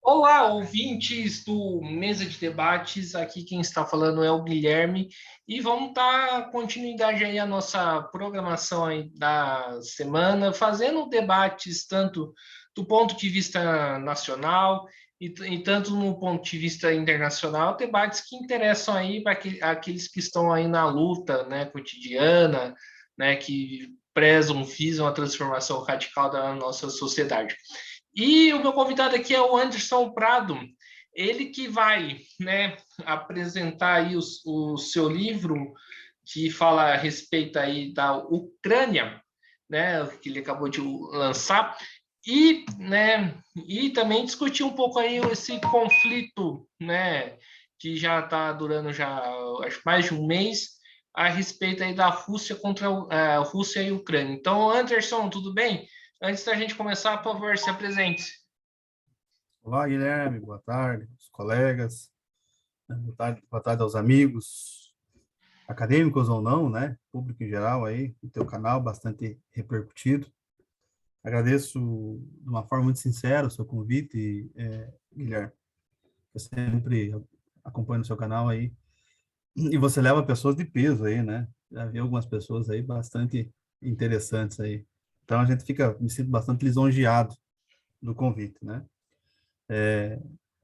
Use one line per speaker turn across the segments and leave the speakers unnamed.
Olá, ouvintes do Mesa de Debates. Aqui quem está falando é o Guilherme e vamos dar continuidade aí à nossa programação aí da semana, fazendo debates tanto do ponto de vista nacional e tanto no ponto de vista internacional, debates que interessam aí para aqueles que estão aí na luta, né, cotidiana, né, que prezam, visam a transformação radical da nossa sociedade. E o meu convidado aqui é o Anderson Prado, ele que vai, né, apresentar aí o seu livro que fala a respeito aí da Ucrânia, né, que ele acabou de lançar, e, né, e também discutir um pouco aí esse conflito, né, que já está durando já acho mais de um mês a respeito aí da Rússia contra a Rússia e a Ucrânia. Então, Anderson, tudo bem? Antes da gente começar, por favor, se apresente.
Olá, Guilherme, boa tarde, os colegas, né, boa tarde aos amigos, acadêmicos ou não, né, público em geral aí, o teu canal bastante repercutido. Agradeço de uma forma muito sincera o seu convite, Guilherme. Eu sempre acompanho o seu canal aí, e você leva pessoas de peso aí, né, já vi algumas pessoas aí bastante interessantes aí. Então a gente me sinto bastante lisonjeado do convite, né.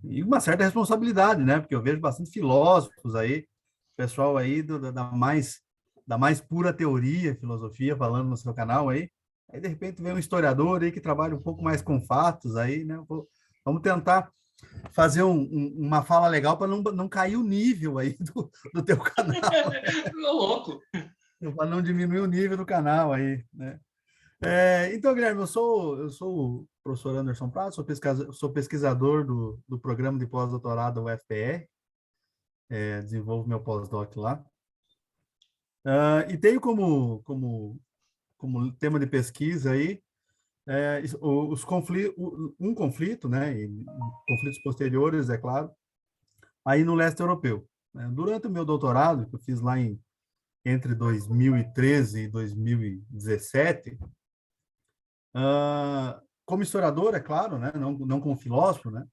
E uma certa responsabilidade, né? Porque eu vejo bastante filósofos aí, pessoal aí da mais pura teoria, filosofia, falando no seu canal aí. Aí, de repente, vem um historiador aí que trabalha um pouco mais com fatos aí, né? Vamos tentar fazer uma fala legal para não cair o nível aí do teu canal,
Louco.
para não diminuir o nível do canal aí, né? Então, Guilherme, eu sou o professor Anderson Prado, sou pesquisador do programa de pós-doutorado UFPR, desenvolvo meu pós-doc lá. E tenho como tema de pesquisa aí um conflito, né, e conflitos posteriores, é claro, aí no leste europeu, né? Durante o meu doutorado, que eu fiz lá entre 2013 e 2017, como historiador, é claro, né, não como filósofo, né,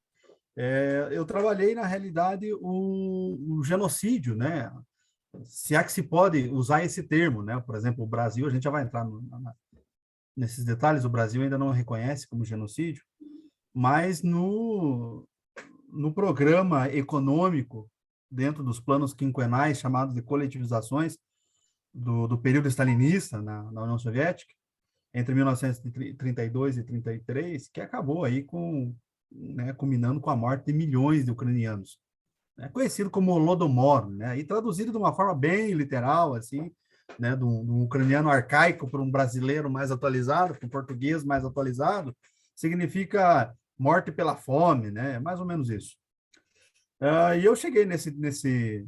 eu trabalhei, na realidade, o genocídio, né? Se é que se pode usar esse termo, né? Por exemplo, o Brasil, a gente já vai entrar nesses detalhes, o Brasil ainda não reconhece como genocídio, mas no programa econômico, dentro dos planos quinquenais, chamados de coletivizações, do período stalinista na União Soviética, entre 1932 e 33, que acabou aí né, culminando com a morte de milhões de ucranianos, né, conhecido como Holodomor, né, e traduzido de uma forma bem literal, assim, né, de um ucraniano arcaico para um brasileiro mais atualizado, para um português mais atualizado, significa morte pela fome, né, mais ou menos isso. E eu cheguei nesse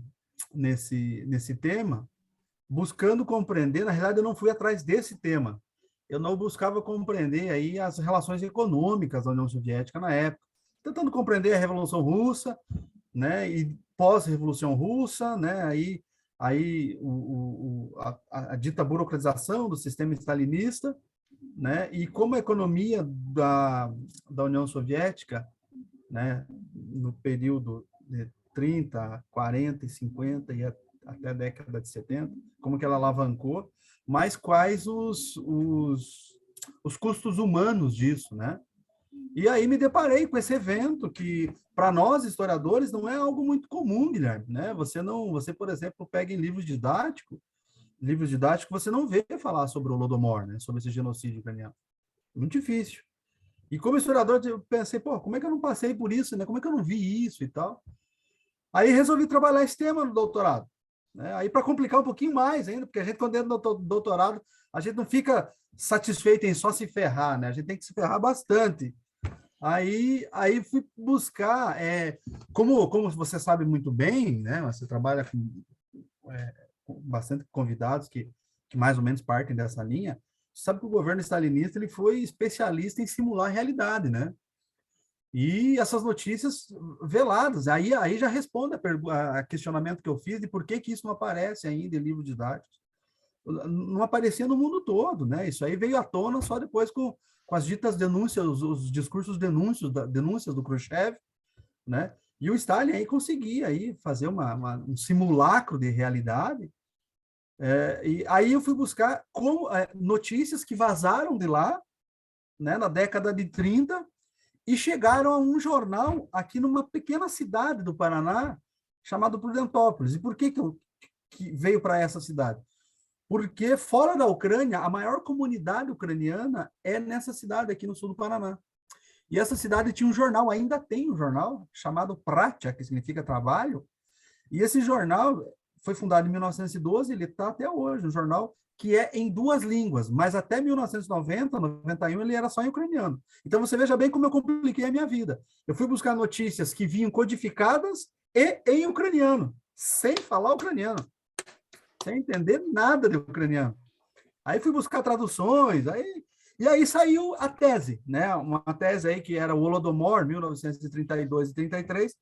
tema buscando compreender, na realidade eu não fui atrás desse tema, eu não buscava compreender aí as relações econômicas da União Soviética na época, tentando compreender a Revolução Russa, né? E pós-Revolução Russa, né? Aí a dita burocratização do sistema stalinista, né? E como a economia da União Soviética, né? No período de 30, 40 e 50 e até a década de 70, como que ela alavancou, mas quais os custos humanos disso, né? E aí me deparei com esse evento que, para nós historiadores, não é algo muito comum, Guilherme, né? Você, por exemplo, pega em livros didáticos, você não vê falar sobre o Holodomor, né? Sobre esse genocídio ucraniano. Muito difícil. E como historiador, eu pensei, pô, como é que eu não passei por isso, né? Como é que eu não vi isso e tal? Aí resolvi trabalhar esse tema no doutorado, né? Aí para complicar um pouquinho mais ainda, porque a gente quando entra no doutorado, a gente não fica satisfeito em só se ferrar, né? A gente tem que se ferrar bastante. Aí fui buscar, como você sabe muito bem, né? Você trabalha com bastante convidados que mais ou menos partem dessa linha. Você sabe que o governo stalinista ele foi especialista em simular a realidade, né? E essas notícias veladas, aí já responde a questionamento que eu fiz de por que isso não aparece ainda em livro didático. Não aparecia no mundo todo, né? Isso aí veio à tona só depois com as ditas denúncias, os discursos denúncias do Khrushchev, né? E o Stalin aí conseguia aí fazer um simulacro de realidade. E aí eu fui buscar notícias que vazaram de lá, né, na década de 30, e chegaram a um jornal aqui numa pequena cidade do Paraná, chamado Prudentópolis. E por que veio para essa cidade? Porque fora da Ucrânia, a maior comunidade ucraniana é nessa cidade aqui no sul do Paraná. E essa cidade tinha um jornal, ainda tem um jornal, chamado Pratia, que significa trabalho. E esse jornal foi fundado em 1912, ele está até hoje, um jornal que é em duas línguas, mas até 1990, 91, ele era só em ucraniano. Então, você veja bem como eu compliquei a minha vida. Eu fui buscar notícias que vinham codificadas e em ucraniano, sem falar ucraniano, sem entender nada de ucraniano. Aí fui buscar traduções, e aí saiu a tese, né? Uma tese aí que era o Holodomor, 1932 e 33,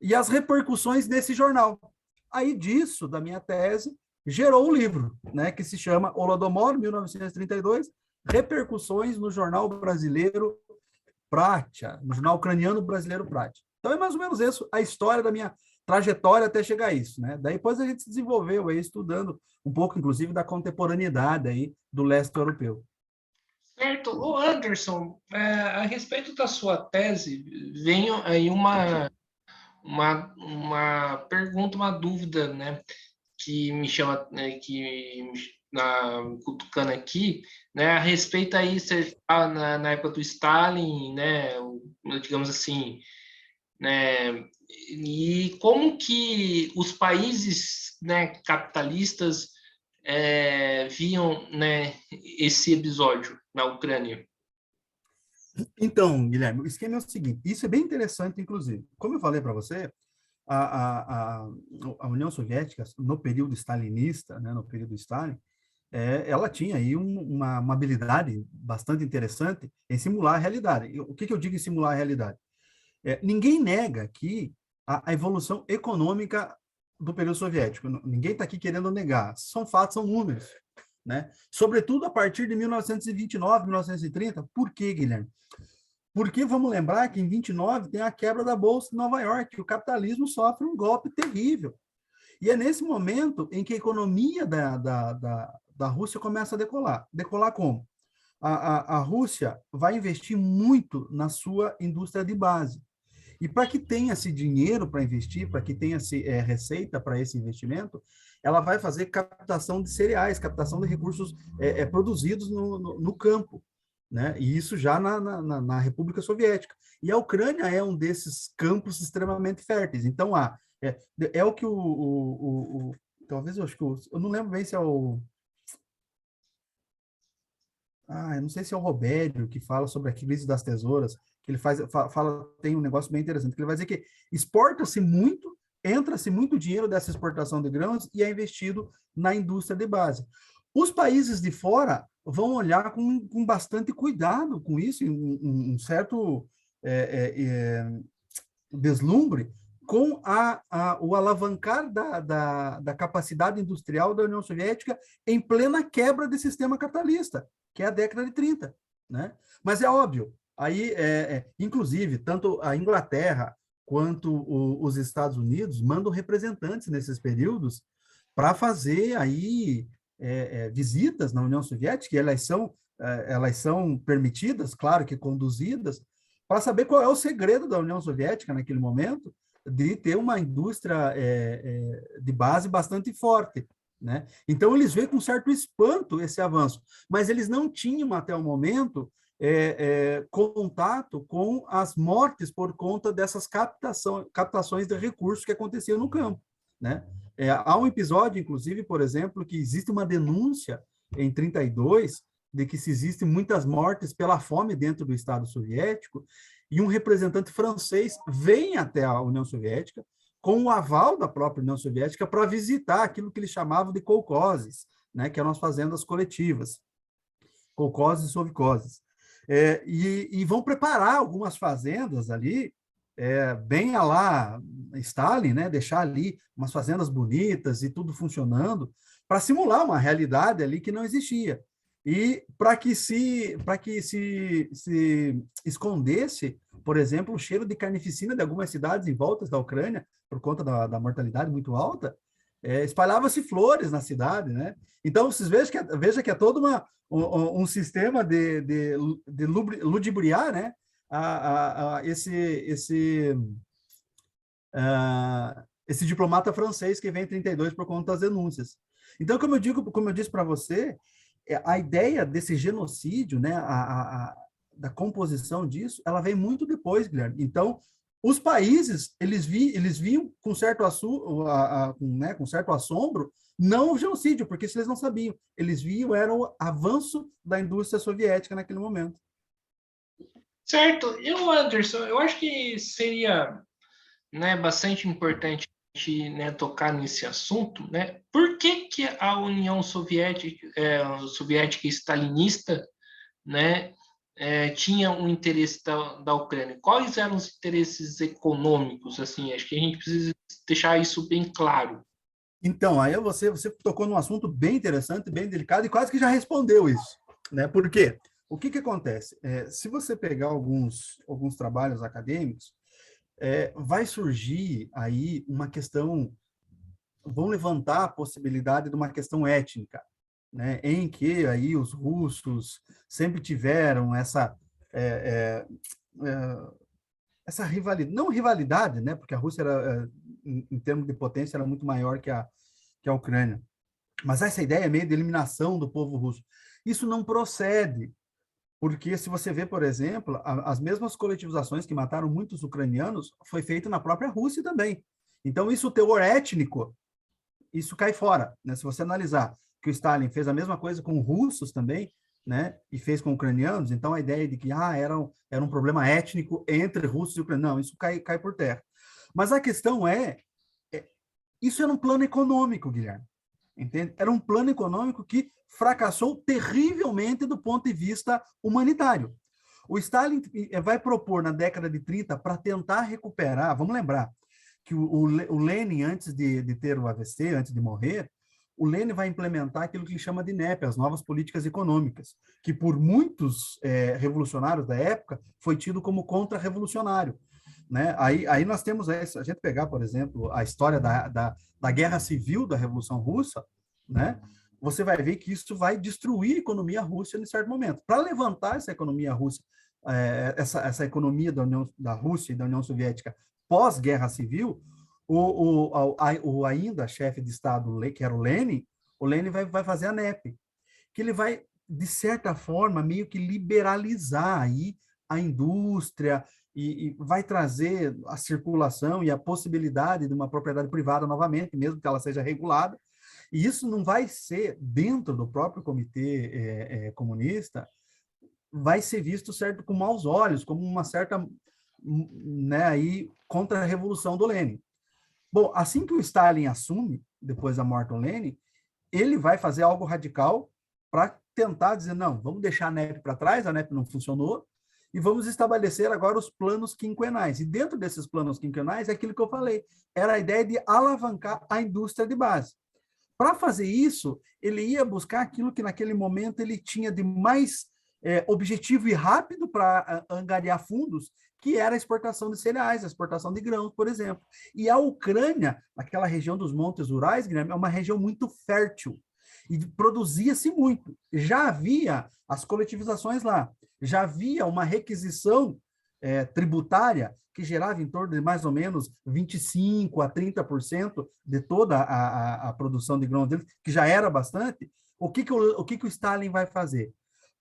e as repercussões desse jornal. Aí disso, da minha tese, gerou um livro, né, que se chama Holodomor, 1932, Repercussões no Jornal Brasileiro Pratia, no Jornal Ucraniano Brasileiro Pratia. Então é mais ou menos isso, a história da minha trajetória até chegar a isso, né? Daí depois a gente se desenvolveu aí estudando um pouco, inclusive, da contemporaneidade aí do leste europeu.
Certo. Ô Anderson, a respeito da sua tese, vem aí uma pergunta, uma dúvida, né, que me chama, né, cutucando aqui, né, a respeito aí, você tá na época do Stalin, né, digamos assim, né, e como que os países, né, capitalistas viam, né, esse episódio na Ucrânia?
Então, Guilherme, o esquema é o seguinte, isso é bem interessante, inclusive. Como eu falei para você, a, a, a, a União Soviética, no período stalinista, né, no período Stalin, ela tinha aí uma habilidade bastante interessante em simular a realidade. O que eu digo em simular a realidade? Ninguém nega que a evolução econômica do período soviético, ninguém está aqui querendo negar, são fatos, são números, né? Sobretudo a partir de 1929, 1930. Por quê, Guilherme? Porque vamos lembrar que em 29 tem a quebra da Bolsa de Nova York, o capitalismo sofre um golpe terrível. E é nesse momento em que a economia da Rússia começa a decolar. Decolar como? A Rússia vai investir muito na sua indústria de base. E para que tenha esse dinheiro para investir, para que tenha receita para esse investimento, ela vai fazer captação de cereais, captação de recursos produzidos no campo, né? E isso já na República Soviética. E a Ucrânia é um desses campos extremamente férteis. Então, o que talvez eu acho que eu não lembro bem se é o eu não sei se é o Robério que fala sobre a crise das tesouras, que ele tem um negócio bem interessante, que ele vai dizer que exporta-se muito, entra-se muito dinheiro dessa exportação de grãos e é investido na indústria de base. Os países de fora vão olhar com bastante cuidado com isso, um certo deslumbre com o alavancar da capacidade industrial da União Soviética em plena quebra do sistema capitalista, que é a década de 30, né? Mas é óbvio, aí, inclusive, tanto a Inglaterra quanto os Estados Unidos mandam representantes nesses períodos para fazer aí visitas na União Soviética, e elas são permitidas, claro que conduzidas, para saber qual é o segredo da União Soviética naquele momento de ter uma indústria de base bastante forte, né? Então, eles veem com certo espanto esse avanço, mas eles não tinham, até o momento, contato com as mortes por conta dessas captações de recursos que aconteciam no campo, né? Há um episódio, inclusive, por exemplo, que existe uma denúncia em 32 de que se existem muitas mortes pela fome dentro do Estado soviético, e um representante francês vem até a União Soviética com o aval da própria União Soviética para visitar aquilo que eles chamavam de kolkhozes, né, que eram as fazendas coletivas, kolkhozes e sovkhozes. E vão preparar algumas fazendas ali, bem a lá Stalin, né, deixar ali umas fazendas bonitas e tudo funcionando, para simular uma realidade ali que não existia. E para que se escondesse, por exemplo, o cheiro de carnificina de algumas cidades em volta da Ucrânia, por conta da mortalidade muito alta, espalhava-se flores na cidade, né? Então, vocês veja que é todo um sistema de ludibriar, né? Esse diplomata francês que vem em 32 por conta das denúncias. Então, como eu disse para você, a ideia desse genocídio, né, da composição disso, ela vem muito depois, Guilherme. Então, os países, eles viam com certo, né, com certo assombro, não o genocídio, porque se eles não sabiam, eles viam era o avanço da indústria soviética naquele momento.
Certo. Anderson, eu acho que seria, né, bastante importante, né, tocar nesse assunto, né? Por que a União Soviética stalinista, né, tinha um interesse da Ucrânia? Quais eram os interesses econômicos? Assim, acho que a gente precisa deixar isso bem claro.
Então, aí você tocou num assunto bem interessante, bem delicado, e quase que já respondeu isso, né? Por quê? O que acontece? Se você pegar alguns trabalhos acadêmicos, vai surgir aí uma questão, vão levantar a possibilidade de uma questão étnica, né? Em que aí os russos sempre tiveram essa rivalidade, não rivalidade, né? Porque a Rússia era, em termos de potência, era muito maior que a Ucrânia. Mas essa ideia meio de eliminação do povo russo, isso não procede, porque se você vê, por exemplo, as mesmas coletivizações que mataram muitos ucranianos foi feito na própria Rússia também. Então, isso, o teor étnico, isso cai fora, né? Se você analisar que o Stalin fez a mesma coisa com russos também, né? E fez com ucranianos, então a ideia de que era um problema étnico entre russos e ucranianos, não, isso cai por terra. Mas a questão isso era um plano econômico, Guilherme. Entende? Era um plano econômico que fracassou terrivelmente do ponto de vista humanitário. O Stalin vai propor na década de 30 para tentar recuperar, vamos lembrar que o Lenin, antes de ter o AVC, antes de morrer, o Lenin vai implementar aquilo que ele chama de NEP, as novas políticas econômicas, que por muitos revolucionários da época foi tido como contra-revolucionário. Né? Aí nós temos, se a gente pegar, por exemplo, a história da guerra civil da Revolução Russa, né? Você vai ver que isso vai destruir a economia russa em certo momento. Para levantar essa economia russa, essa economia da Rússia e da União Soviética pós-guerra civil, o ainda chefe de Estado, que era o Lenin vai fazer a NEP, que ele vai, de certa forma, meio que liberalizar aí a indústria e vai trazer a circulação e a possibilidade de uma propriedade privada novamente, mesmo que ela seja regulada. E isso não vai ser, dentro do próprio comitê comunista, vai ser visto certo com maus olhos, como uma certa, né, aí, contra-revolução do Lenin. Bom, assim que o Stalin assume, depois da morte do Lenin, ele vai fazer algo radical para tentar dizer, não, vamos deixar a NEP para trás, a NEP não funcionou, e vamos estabelecer agora os planos quinquenais. E dentro desses planos quinquenais, é aquilo que eu falei, era a ideia de alavancar a indústria de base. Para fazer isso, ele ia buscar aquilo que naquele momento ele tinha de mais objetivo e rápido para angariar fundos, que era a exportação de cereais, a exportação de grãos, por exemplo. E a Ucrânia, aquela região dos Montes Urais, Guilherme, é uma região muito fértil e produzia-se muito. Já havia as coletivizações lá, já havia uma requisição tributária que gerava em torno de mais ou menos 25% a 30% de toda a produção de grãos deles, que já era bastante. O que o Stalin vai fazer?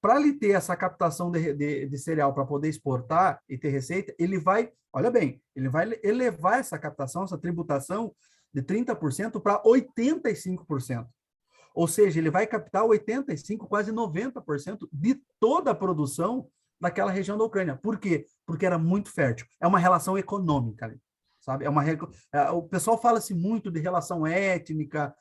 Para ele ter essa captação de cereal para poder exportar e ter receita, ele vai, olha bem, ele vai elevar essa captação, essa tributação de 30% para 85%. Ou seja, ele vai captar 85%, quase 90% de toda a produção daquela região da Ucrânia. Por quê? Porque era muito fértil. É uma relação econômica, sabe? O pessoal fala-se muito de relação étnica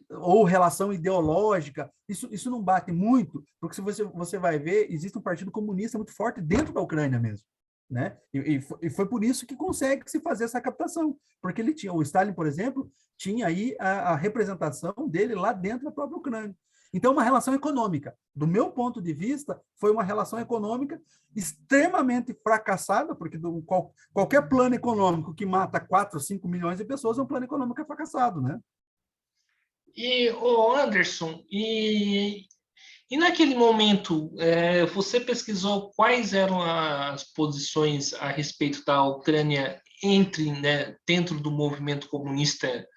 ou relação ideológica. Isso não bate muito, porque se você vai ver, existe um partido comunista muito forte dentro da Ucrânia mesmo. Né? E foi por isso que consegue se fazer essa captação, porque o Stalin, por exemplo, tinha aí a representação dele lá dentro da própria Ucrânia. Então, uma relação econômica. Do meu ponto de vista, foi uma relação econômica extremamente fracassada, porque qualquer plano econômico que mata 4, 5 milhões de pessoas é um plano econômico fracassado, né?
E, o Anderson, e naquele momento, você pesquisou quais eram as posições a respeito da Ucrânia né, dentro do movimento comunista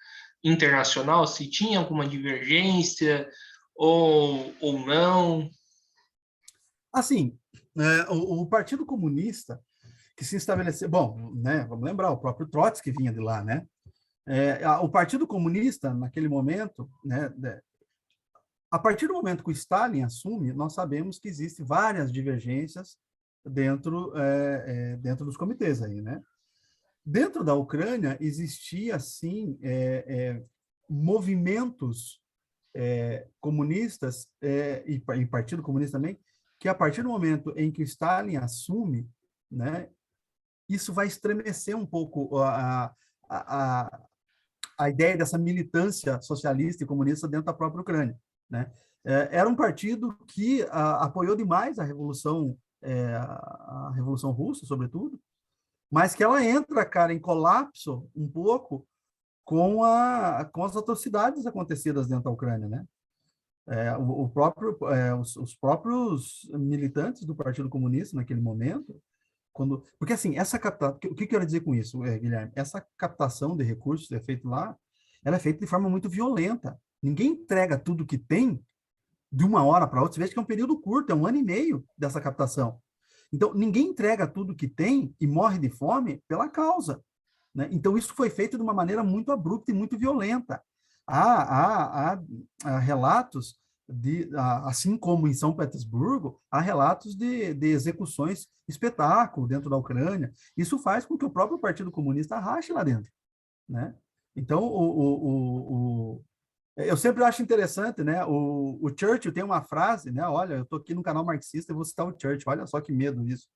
internacional? Se tinha alguma divergência ou não?
Assim, o Partido Comunista que se estabeleceu, bom, né, vamos lembrar, o próprio Trotsky vinha de lá, né? O Partido Comunista, naquele momento, né, a partir do momento que o Stalin assume, nós sabemos que existem várias divergências dentro dos comitês aí, né? Dentro da Ucrânia existia, sim, movimentos comunistas e Partido Comunista também, que a partir do momento em que o Stalin assume, né, isso vai estremecer um pouco a ideia dessa militância socialista e comunista dentro da própria Ucrânia, né? Era um partido que apoiou demais a Revolução Russa, sobretudo, mas que ela entra, cara, em colapso um pouco com as atrocidades acontecidas dentro da Ucrânia, né? Os próprios militantes do Partido Comunista naquele momento, porque assim, o que eu quero dizer com isso, Guilherme? Essa captação de recursos é feita lá, ela é feita de forma muito violenta. Ninguém entrega tudo que tem de uma hora para outra. Você veja que é um período curto, é 1 ano e meio dessa captação. Então, ninguém entrega tudo que tem e morre de fome pela causa, né? Então, isso foi feito de uma maneira muito abrupta e muito violenta. Há relatos assim como em São Petersburgo, há relatos de execuções espetáculo dentro da Ucrânia. Isso faz com que o próprio Partido Comunista rache lá dentro, né? Então, eu sempre acho interessante, né? O Churchill tem uma frase, né? Olha, eu estou aqui no canal marxista e vou citar o Churchill. Olha só que medo isso.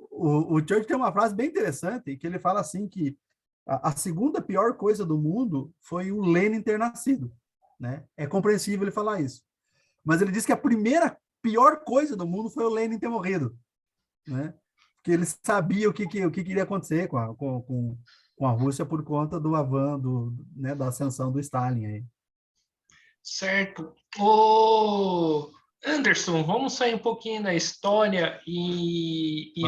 O Churchill tem uma frase bem interessante que ele fala assim que a segunda pior coisa do mundo foi o Lenin ter nascido, né? É compreensível ele falar isso. Mas ele diz que a primeira pior coisa do mundo foi o Lenin ter morrido, né? Porque ele sabia o que iria acontecer com a Rússia por conta do avanço, né, da ascensão do Stalin aí.
Certo. Ô, Anderson, vamos sair um pouquinho da história e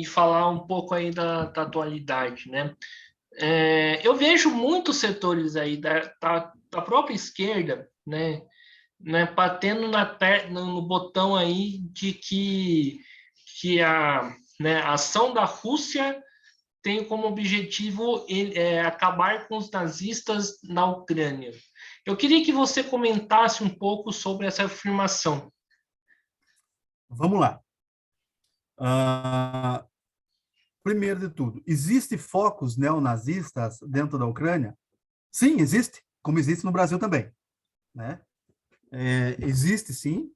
falar um pouco aí da atualidade, né? Eu vejo muitos setores aí da própria esquerda, né, batendo no botão aí de que né, a ação da Rússia tem como objetivo acabar com os nazistas na Ucrânia. Eu queria que você comentasse um pouco sobre essa afirmação.
Vamos lá. Primeiro de tudo, existe focos neonazistas dentro da Ucrânia? Sim, existe, como existe no Brasil também, né? Existe sim,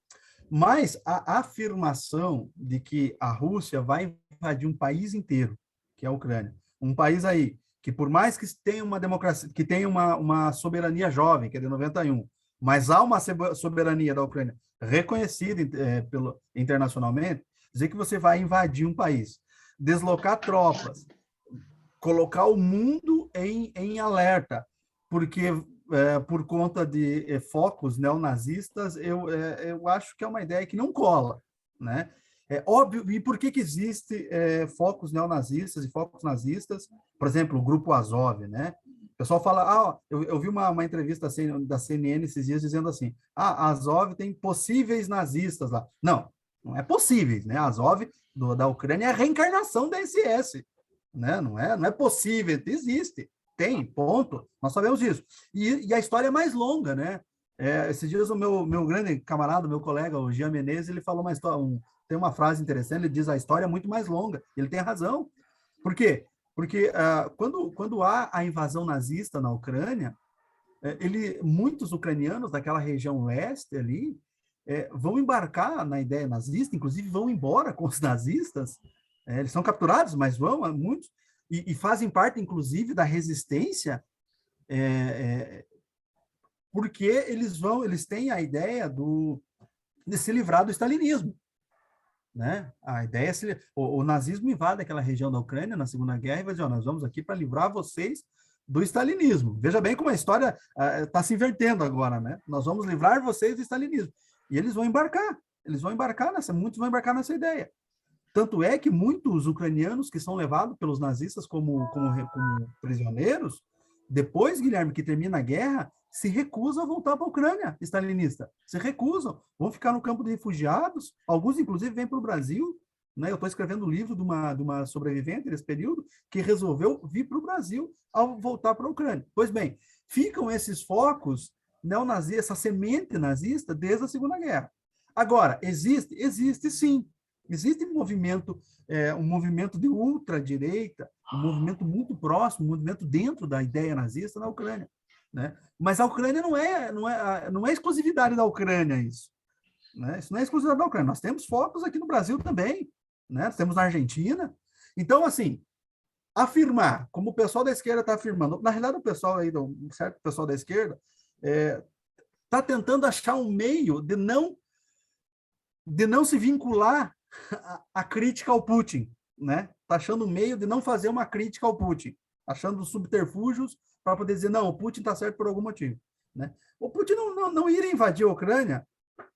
mas a afirmação de que a Rússia vai invadir um país inteiro, que é a Ucrânia, um país aí que por mais que tenha uma democracia, que tenha uma soberania jovem, que é de 91, mas há uma soberania da Ucrânia reconhecida internacionalmente, dizer que você vai invadir um país, deslocar tropas, colocar o mundo em alerta, porque por conta de focos neonazistas, eu acho que é uma ideia que não cola, né? É óbvio, e por que existe focos neonazistas e focos nazistas? Por exemplo, o Grupo Azov, né? O pessoal fala, eu vi uma entrevista da CNN esses dias dizendo assim, a Azov tem possíveis nazistas lá. Não, não é possíveis, né? A Azov da Ucrânia é a reencarnação da SS, né? Não é possível, existe. Tem, ponto. Nós sabemos disso. E a história é mais longa, né? Esses dias o meu grande camarada, meu colega, o Jean Menezes, ele falou tem uma frase interessante, ele diz a história é muito mais longa. Ele tem razão. Por quê? Porque quando há a invasão nazista na Ucrânia, muitos ucranianos daquela região leste ali vão embarcar na ideia nazista, inclusive vão embora com os nazistas. Eles são capturados, mas muitos, e fazem parte, inclusive, da resistência porque eles têm a ideia de se livrar do stalinismo, né? A ideia é o nazismo invade aquela região da Ucrânia na Segunda Guerra e vai dizer, nós vamos aqui para livrar vocês do stalinismo. Veja bem como a história está se invertendo agora, né? Nós vamos livrar vocês do stalinismo. E eles vão embarcar muitos vão embarcar nessa ideia. Tanto é que muitos ucranianos que são levados pelos nazistas como prisioneiros, depois, Guilherme, que termina a guerra, se recusam a voltar para a Ucrânia stalinista. Se recusam, vão ficar no campo de refugiados. Alguns, inclusive, vêm para o Brasil. Né? Eu estou escrevendo um livro de uma sobrevivente desse período que resolveu vir para o Brasil ao voltar para a Ucrânia. Pois bem, ficam esses focos neonazistas, essa semente nazista desde a Segunda Guerra. Agora, existe sim. Existe um movimento de ultradireita, um movimento muito próximo, um movimento dentro da ideia nazista na Ucrânia. Né? Mas a Ucrânia não é exclusividade da Ucrânia isso. Né? Isso não é exclusividade da Ucrânia. Nós temos focos aqui no Brasil também. Né? Nós temos na Argentina. Então, assim, afirmar, como o pessoal da esquerda está afirmando, na realidade o pessoal aí, um certo pessoal da esquerda, está tentando achar um meio de não se vincular à crítica ao Putin, né? Está achando um meio de não fazer uma crítica ao Putin, achando subterfúgios para poder dizer, não, o Putin está certo por algum motivo. Né? O Putin não iria invadir a Ucrânia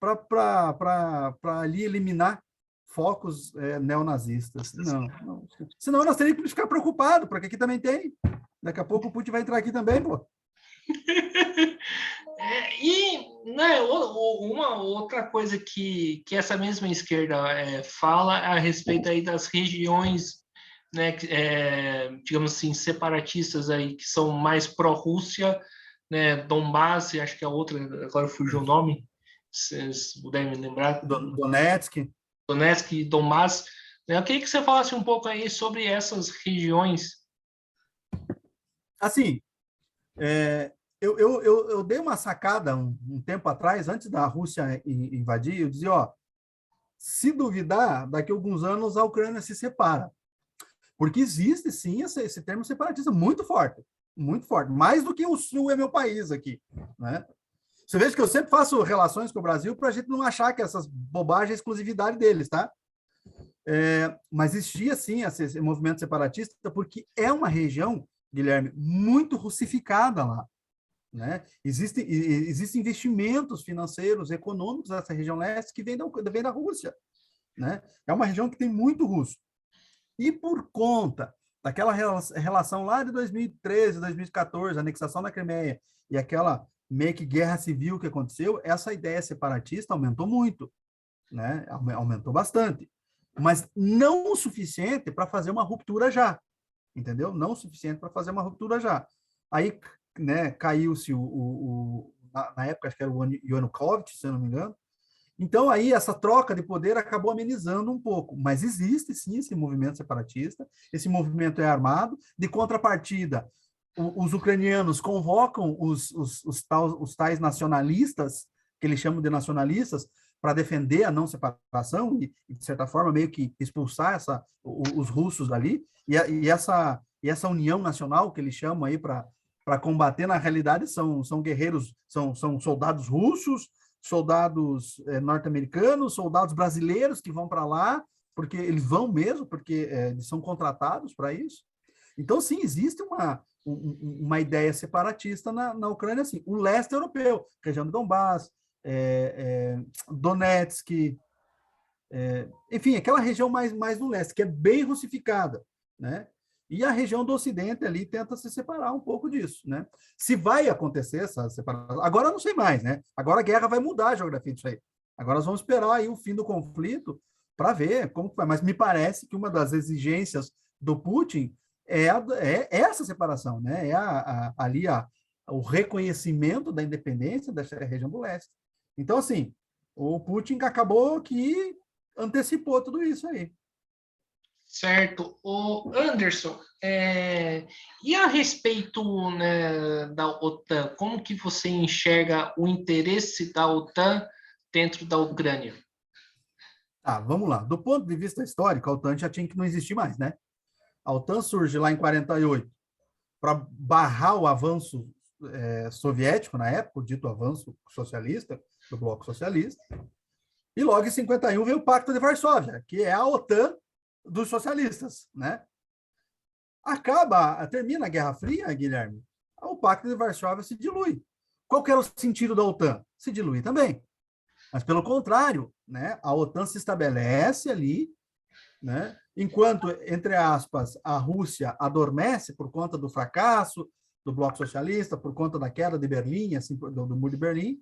para ali eliminar focos neonazistas. Não. Senão nós teríamos que ficar preocupados, porque aqui também tem. Daqui a pouco o Putin vai entrar aqui também, pô.
E né, uma outra coisa que essa mesma esquerda fala a respeito aí das regiões, né, digamos assim, separatistas aí que são mais pró-Rússia, né, Donbass, acho que a outra, agora fugiu o nome, se puder me lembrar.
Donetsk
e Donbass. Né, eu queria que você falasse um pouco aí sobre essas regiões.
Assim, eu dei uma sacada um tempo atrás, antes da Rússia invadir, eu dizia, se duvidar, daqui a alguns anos a Ucrânia se separa. Porque existe, sim, esse termo separatista muito forte, mais do que o Sul é meu país aqui. Né? Você veja que eu sempre faço relações com o Brasil para a gente não achar que essas bobagens é exclusividade deles, tá? Mas existia, sim, esse movimento separatista, porque é uma região, Guilherme, muito russificada lá. Né? Existem investimentos financeiros, econômicos nessa região leste que vem da Rússia. Né? É uma região que tem muito russo. E por conta daquela relação lá de 2013, 2014, anexação da Crimeia, e aquela meio que guerra civil que aconteceu, essa ideia separatista aumentou muito. Né? Aumentou bastante. Mas não o suficiente para fazer uma ruptura já. Entendeu? Não o suficiente para fazer uma ruptura já. Aí, né, caiu-se na época, acho que era o Yanukovych, se eu não me engano. Então, aí, essa troca de poder acabou amenizando um pouco. Mas existe, sim, esse movimento separatista. Esse movimento é armado. De contrapartida, os ucranianos convocam os tais nacionalistas, que eles chamam de nacionalistas, para defender a não separação e, de certa forma, meio que expulsar os russos dali. E essa união nacional, que eles chamam aí para combater, na realidade, são guerreiros, são soldados russos, soldados norte-americanos, soldados brasileiros que vão para lá, porque eles vão mesmo, porque eles são contratados para isso. Então, sim, existe uma ideia separatista na Ucrânia, assim. O leste europeu, região do Donbass, Donetsk, enfim, aquela região mais no leste, que é bem russificada, né? E a região do Ocidente ali tenta se separar um pouco disso, né? Se vai acontecer essa separação, agora eu não sei mais, né? Agora a guerra vai mudar a geografia disso aí. Agora nós vamos esperar aí o fim do conflito para ver como que vai. Mas me parece que uma das exigências do Putin é essa separação, né? Ali o reconhecimento da independência dessa região do leste. Então, assim, o Putin acabou que antecipou tudo isso aí.
Certo. O Anderson, e a respeito, né, da OTAN, como que você enxerga o interesse da OTAN dentro da Ucrânia?
Vamos lá. Do ponto de vista histórico, a OTAN já tinha que não existir mais, né? A OTAN surge lá em 48 para barrar o avanço soviético na época, o dito avanço socialista, do bloco socialista, e logo em 51 veio o Pacto de Varsóvia, que é a OTAN dos socialistas, né? Termina a Guerra Fria, Guilherme, o Pacto de Varsóvia se dilui. Qual que era o sentido da OTAN? Se dilui também. Mas, pelo contrário, né, a OTAN se estabelece ali, né, enquanto, entre aspas, a Rússia adormece por conta do fracasso do bloco socialista, por conta da queda de Berlim, assim, do muro de Berlim,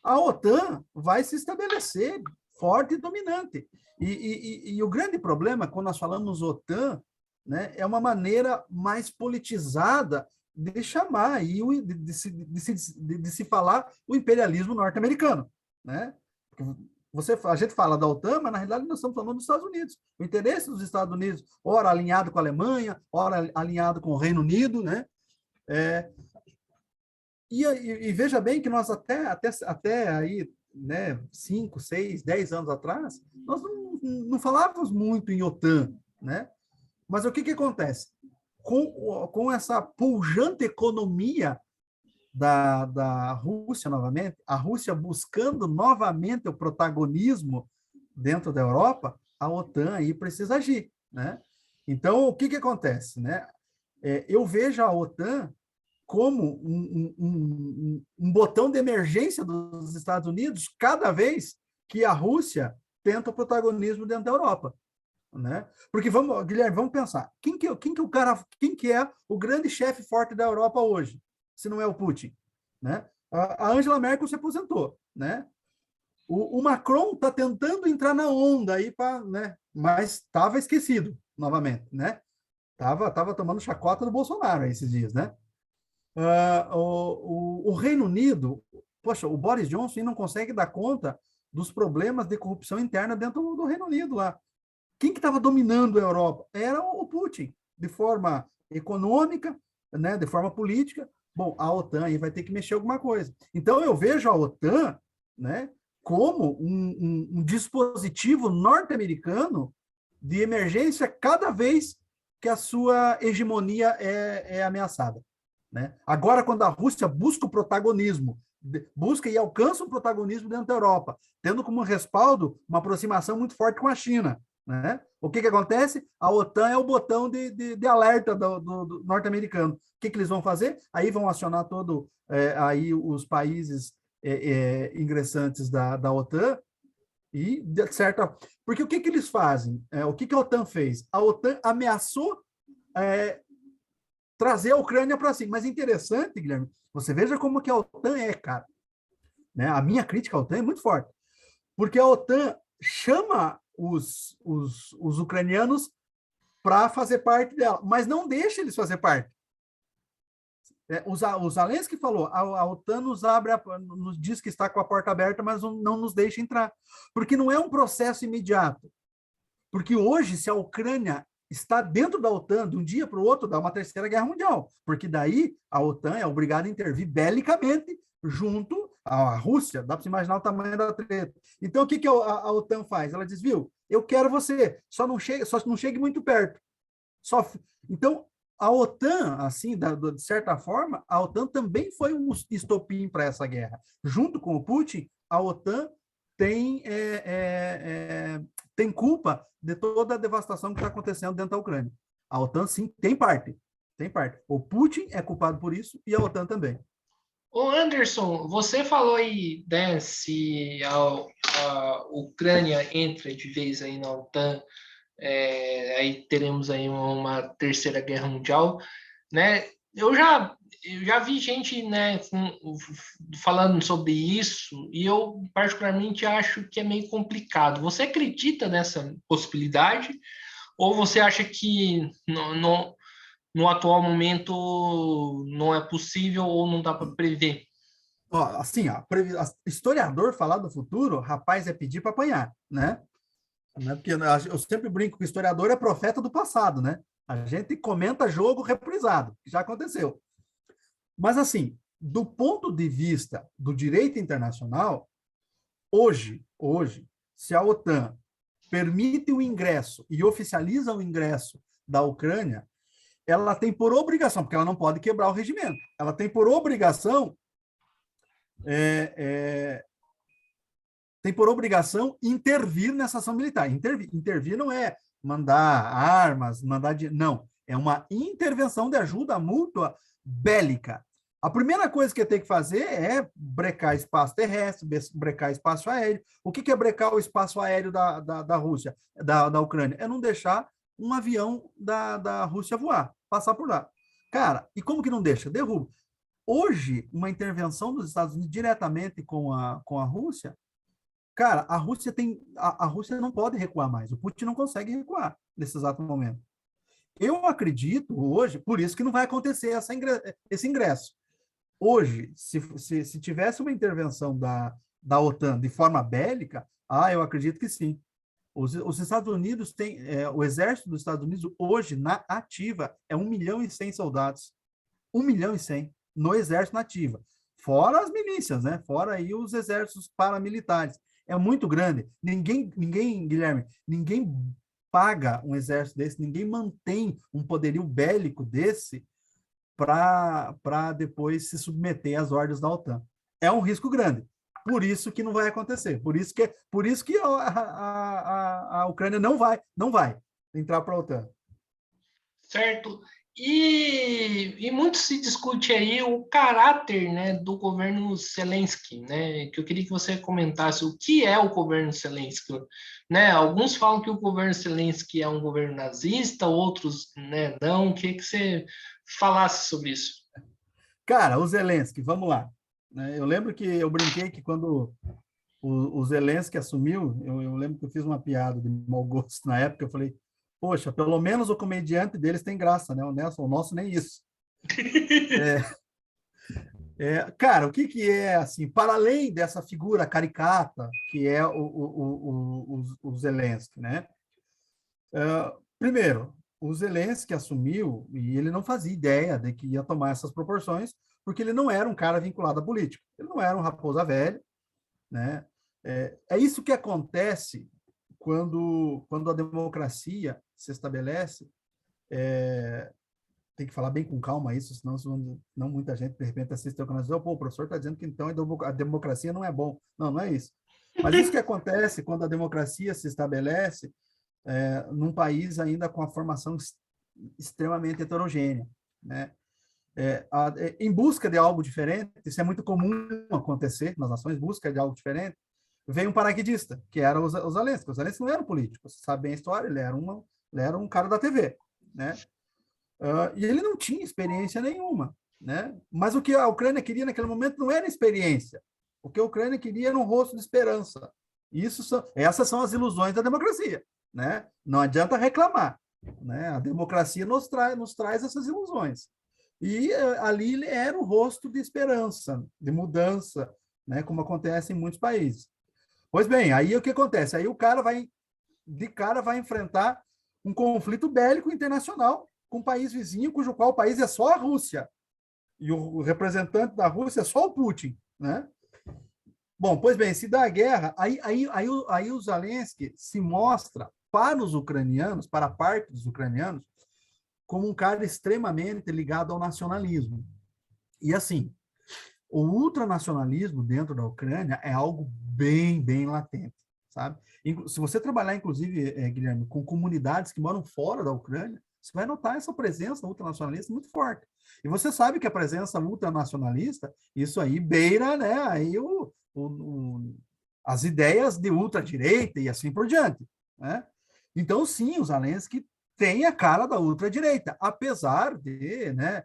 a OTAN vai se estabelecer forte e dominante. E o grande problema, quando nós falamos OTAN, né, é uma maneira mais politizada de chamar e de se falar o imperialismo norte-americano, né? A gente fala da OTAN, mas na realidade nós estamos falando dos Estados Unidos. O interesse dos Estados Unidos, ora alinhado com a Alemanha, ora alinhado com o Reino Unido, né? E veja bem que nós até aí, né, 5, 6, 10 anos atrás, nós não falávamos muito em OTAN, né? Mas o que acontece? Com essa pujante economia da Rússia novamente, a Rússia buscando novamente o protagonismo dentro da Europa, a OTAN aí precisa agir, né? Então, o que acontece, né? Eu vejo a OTAN como um botão de emergência dos Estados Unidos cada vez que a Rússia tenta o protagonismo dentro da Europa, né? Porque Guilherme, vamos pensar, quem que é o grande chefe forte da Europa hoje, se não é o Putin, né? A Angela Merkel se aposentou, né? O Macron está tentando entrar na onda aí né? Mas estava esquecido novamente, né? Tava tomando chacota do Bolsonaro esses dias, né? O Reino Unido, poxa, o Boris Johnson não consegue dar conta dos problemas de corrupção interna dentro do Reino Unido lá. Quem que estava dominando a Europa? Era o Putin, de forma econômica, né, de forma política. Bom, a OTAN aí vai ter que mexer alguma coisa. Então, eu vejo a OTAN, né, como um dispositivo norte-americano de emergência cada vez que a sua hegemonia é ameaçada, né? Agora, quando a Rússia busca o protagonismo, busca e alcança o protagonismo dentro da Europa, tendo como respaldo uma aproximação muito forte com a China, né? O que acontece? A OTAN é o botão de alerta do norte-americano. O que eles vão fazer? Aí vão acionar aí os países ingressantes da OTAN e, de certa... Porque o que eles fazem? O que a OTAN fez? A OTAN ameaçou trazer a Ucrânia para si. Mas interessante, Guilherme, você veja como que a OTAN cara. Né? A minha crítica à OTAN é muito forte. Porque a OTAN chama os ucranianos para fazer parte dela, mas não deixa eles fazer parte. O Zelensky falou, a OTAN nos diz que está com a porta aberta, mas não nos deixa entrar. Porque não é um processo imediato. Porque hoje, se a Ucrânia está dentro da OTAN, de um dia para o outro, dá uma terceira guerra mundial. Porque daí a OTAN é obrigada a intervir belicamente junto à Rússia. Dá para se imaginar o tamanho da treta. Então, o que a OTAN faz? Ela diz, viu, eu quero você, só não chegue muito perto. Então, a OTAN, assim, de certa forma, a OTAN também foi um estopim para essa guerra. Junto com o Putin, a OTAN tem culpa de toda a devastação que está acontecendo dentro da Ucrânia. A OTAN, sim, tem parte. O Putin é culpado por isso e a OTAN também.
Ô Anderson, você falou aí, né, se a Ucrânia entra de vez aí na OTAN, aí teremos aí uma terceira guerra mundial, né? Eu já vi gente, né, falando sobre isso e eu particularmente acho que é meio complicado. Você acredita nessa possibilidade ou você acha que no atual momento não é possível ou não dá para prever?
Assim, historiador falar do futuro, rapaz, é pedir para apanhar, né? Porque eu sempre brinco que o historiador é profeta do passado, né? A gente comenta jogo reprisado, que já aconteceu. Mas, assim, do ponto de vista do direito internacional, hoje, se a OTAN permite o ingresso e oficializa o ingresso da Ucrânia, ela tem por obrigação, porque ela não pode quebrar o regimento, ela tem por obrigação é, é, tem por obrigação intervir nessa ação militar. Intervir não é mandar armas, não, é uma intervenção de ajuda mútua bélica. A primeira coisa que tem que fazer é brecar espaço terrestre, brecar espaço aéreo. O que é brecar o espaço aéreo da Rússia, da Ucrânia? É não deixar um avião da Rússia voar, passar por lá. Cara, e como que não deixa? Derruba. Hoje, uma intervenção dos Estados Unidos diretamente com a Rússia, cara, a Rússia não pode recuar mais. O Putin não consegue recuar nesse exato momento. Eu acredito hoje, por isso que não vai acontecer esse ingresso. Hoje, se tivesse uma intervenção da OTAN de forma bélica, eu acredito que sim. Os Estados Unidos têm, o exército dos Estados Unidos hoje, na ativa, é 1.100.000 soldados. 1.100.000 no exército na ativa. Fora as milícias, né? Fora aí os exércitos paramilitares. É muito grande. Guilherme, ninguém paga um exército desse, ninguém mantém um poderio bélico desse para depois se submeter às ordens da OTAN. É um risco grande. Por isso que não vai acontecer. Por isso que a Ucrânia não vai entrar para a OTAN.
Certo. E muito se discute aí o caráter, né, do governo Zelensky, né, que eu queria que você comentasse o que é o governo Zelensky, né? Alguns falam que o governo Zelensky é um governo nazista, outros, né, não. Eu queria que você falasse sobre isso.
Cara, o Zelensky, vamos lá. Eu lembro que eu brinquei que quando o Zelensky assumiu, eu lembro que eu fiz uma piada de mau gosto na época, eu falei, poxa, pelo menos o comediante deles tem graça, né? O nosso nem isso. Cara, o que é, assim, para além dessa figura caricata que é o Zelensky, né? Primeiro, o Zelensky assumiu e ele não fazia ideia de que ia tomar essas proporções, porque ele não era um cara vinculado à política. Ele não era um raposa velha, né? É isso que acontece quando a democracia se estabelece. Tem que falar bem com calma isso, senão não muita gente, de repente, assiste o canal e diz, o professor está dizendo que então a democracia não é bom. Não, não é isso. Mas isso que acontece quando a democracia se estabelece num país ainda com a formação extremamente heterogênea, né? Em busca de algo diferente, isso é muito comum acontecer nas nações, busca de algo diferente, veio um paraquedista, que era o Zelensky. O Zelensky não era um político, você sabe bem a história, ele era um cara da TV, né? E ele não tinha experiência nenhuma, né? Mas o que a Ucrânia queria naquele momento não era experiência. O que a Ucrânia queria era um rosto de esperança. Essas são as ilusões da democracia, né? Não adianta reclamar, né? A democracia nos traz essas ilusões. E ali ele era o rosto de esperança, de mudança, né? Como acontece em muitos países. Pois bem, aí o que acontece? Aí o cara vai enfrentar um conflito bélico internacional com um país vizinho, cujo qual o país é só a Rússia. E o representante da Rússia é só o Putin, né? Bom, pois bem, se dá a guerra, aí o Zelensky se mostra para os ucranianos, para a parte dos ucranianos, como um cara extremamente ligado ao nacionalismo. E assim, o ultranacionalismo dentro da Ucrânia é algo bem, bem latente, sabe? Se você trabalhar, inclusive, Guilherme, com comunidades que moram fora da Ucrânia, você vai notar essa presença ultranacionalista muito forte. E você sabe que a presença ultranacionalista, isso aí beira, né, aí as ideias de ultradireita e assim por diante, né? Então, sim, o Zelensky tem a cara da ultradireita, apesar de, né,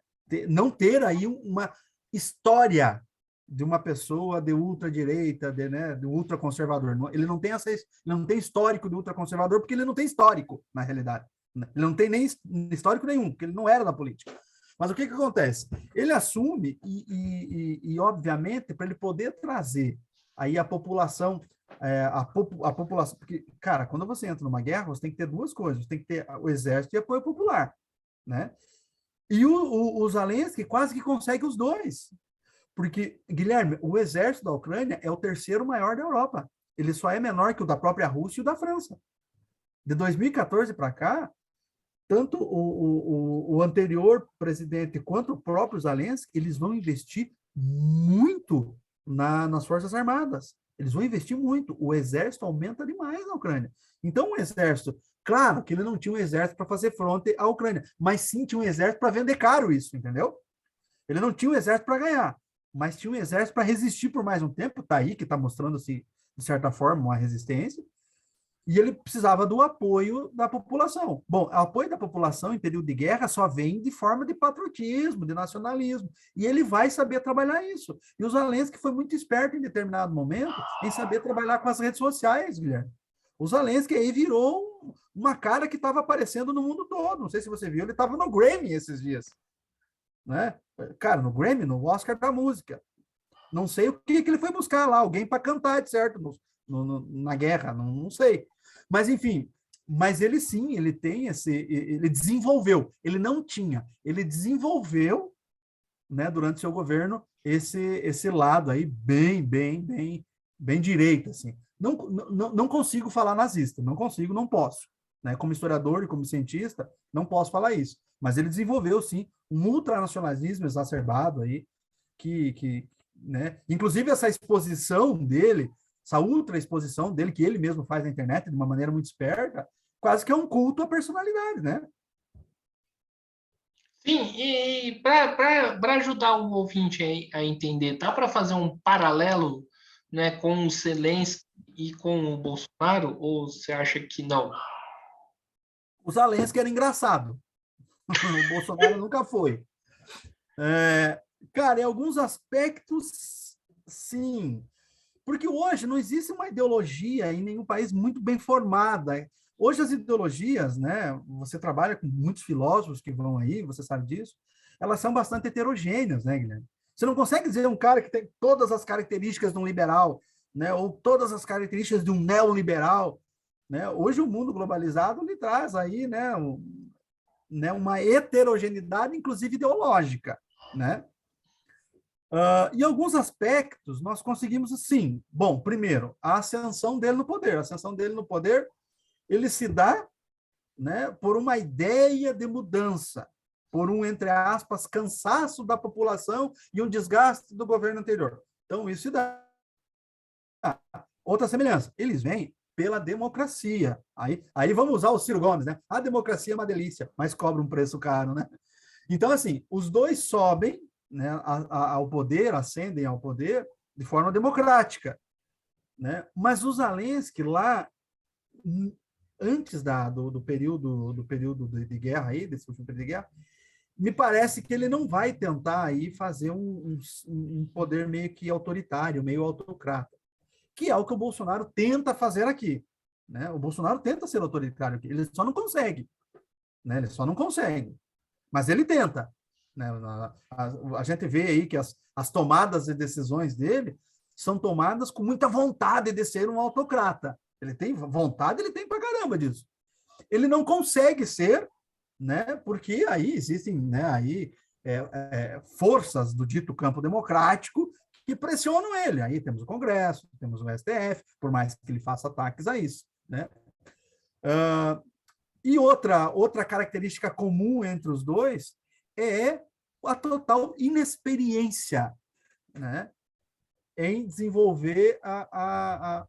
não ter aí uma história de uma pessoa de ultradireita, de ultraconservador. Ele não tem histórico de ultraconservador, porque ele não tem histórico, na realidade. Ele não tem nem histórico nenhum, porque ele não era da política. Mas o que acontece? Ele assume e obviamente, para ele poder trazer aí a população, a população, porque, cara, quando você entra numa guerra, você tem que ter duas coisas, você tem que ter o exército e apoio popular, né? E o Zelensky quase que consegue os dois, porque, Guilherme, o exército da Ucrânia é o terceiro maior da Europa, ele só é menor que o da própria Rússia e o da França. De 2014 para cá, tanto o anterior presidente quanto o próprio Zelensky, eles vão investir muito nas Forças Armadas. Eles vão investir muito. O exército aumenta demais na Ucrânia. Então, o exército, claro que ele não tinha um exército para fazer fronte à Ucrânia, mas sim tinha um exército para vender caro isso, entendeu? Ele não tinha um exército para ganhar, mas tinha um exército para resistir por mais um tempo. Está aí que está mostrando-se, de certa forma, uma resistência. E ele precisava do apoio da população. Bom, o apoio da população em período de guerra só vem de forma de patriotismo, de nacionalismo, e ele vai saber trabalhar isso. E o Zelensky foi muito esperto em determinado momento em saber trabalhar com as redes sociais, Guilherme. O Zelensky aí virou uma cara que estava aparecendo no mundo todo. Não sei se você viu, ele estava no Grammy esses dias, né? Cara, no Grammy, no Oscar da música. Não sei o que ele foi buscar lá, alguém para cantar, de certo, na guerra, não sei. Mas, enfim, mas ele sim, ele tem ele desenvolveu, ele não tinha, ele desenvolveu, né, durante seu governo, esse lado aí bem direito, assim. Não consigo falar nazista, não consigo, não posso. Né? Como historiador e como cientista, não posso falar isso. Mas ele desenvolveu, sim, um ultranacionalismo exacerbado aí, né? Inclusive essa exposição dele, essa ultra exposição dele, que ele mesmo faz na internet de uma maneira muito esperta, quase que é um culto à personalidade, né?
Sim, e para ajudar o ouvinte a entender, dá para fazer um paralelo, né, com o Zelensky e com o Bolsonaro, ou você acha que não?
O Zelensky era engraçado, o Bolsonaro nunca foi. Cara, em alguns aspectos, sim. Porque hoje não existe uma ideologia em nenhum país muito bem formada. Hoje as ideologias, né? Você trabalha com muitos filósofos que vão aí, você sabe disso, elas são bastante heterogêneas, né, Guilherme? Você não consegue dizer um cara que tem todas as características de um liberal, né? Ou todas as características de um neoliberal, né? Hoje o mundo globalizado lhe traz aí, né, uma heterogeneidade, inclusive ideológica, né? Em alguns aspectos, nós conseguimos, sim. Bom, primeiro, a ascensão dele no poder. A ascensão dele no poder, ele se dá, né, por uma ideia de mudança, por um, entre aspas, cansaço da população e um desgaste do governo anterior. Então, isso se dá. Outra semelhança, eles vêm pela democracia. Aí vamos usar o Ciro Gomes, né? A democracia é uma delícia, mas cobra um preço caro, né? Então, assim, os dois sobem, né, ao poder, ascendem ao poder de forma democrática, né? Mas o Zelensky lá, antes do período de guerra aí, desse último período de guerra, me parece que ele não vai tentar aí fazer um poder meio que autoritário, meio autocrata, que é o que o Bolsonaro tenta fazer aqui, né? O Bolsonaro tenta ser autoritário aqui, ele só não consegue, né? Ele só não consegue, mas ele tenta. Né? A gente vê aí que as tomadas de decisões dele são tomadas com muita vontade de ser um autocrata. Ele tem vontade, ele tem pra caramba disso. Ele não consegue ser, né? Porque aí existem, né? Aí forças do dito campo democrático que pressionam ele. Aí temos o Congresso, temos o STF, por mais que ele faça ataques a isso, né? E outra característica comum entre os dois é a total inexperiência, né, em desenvolver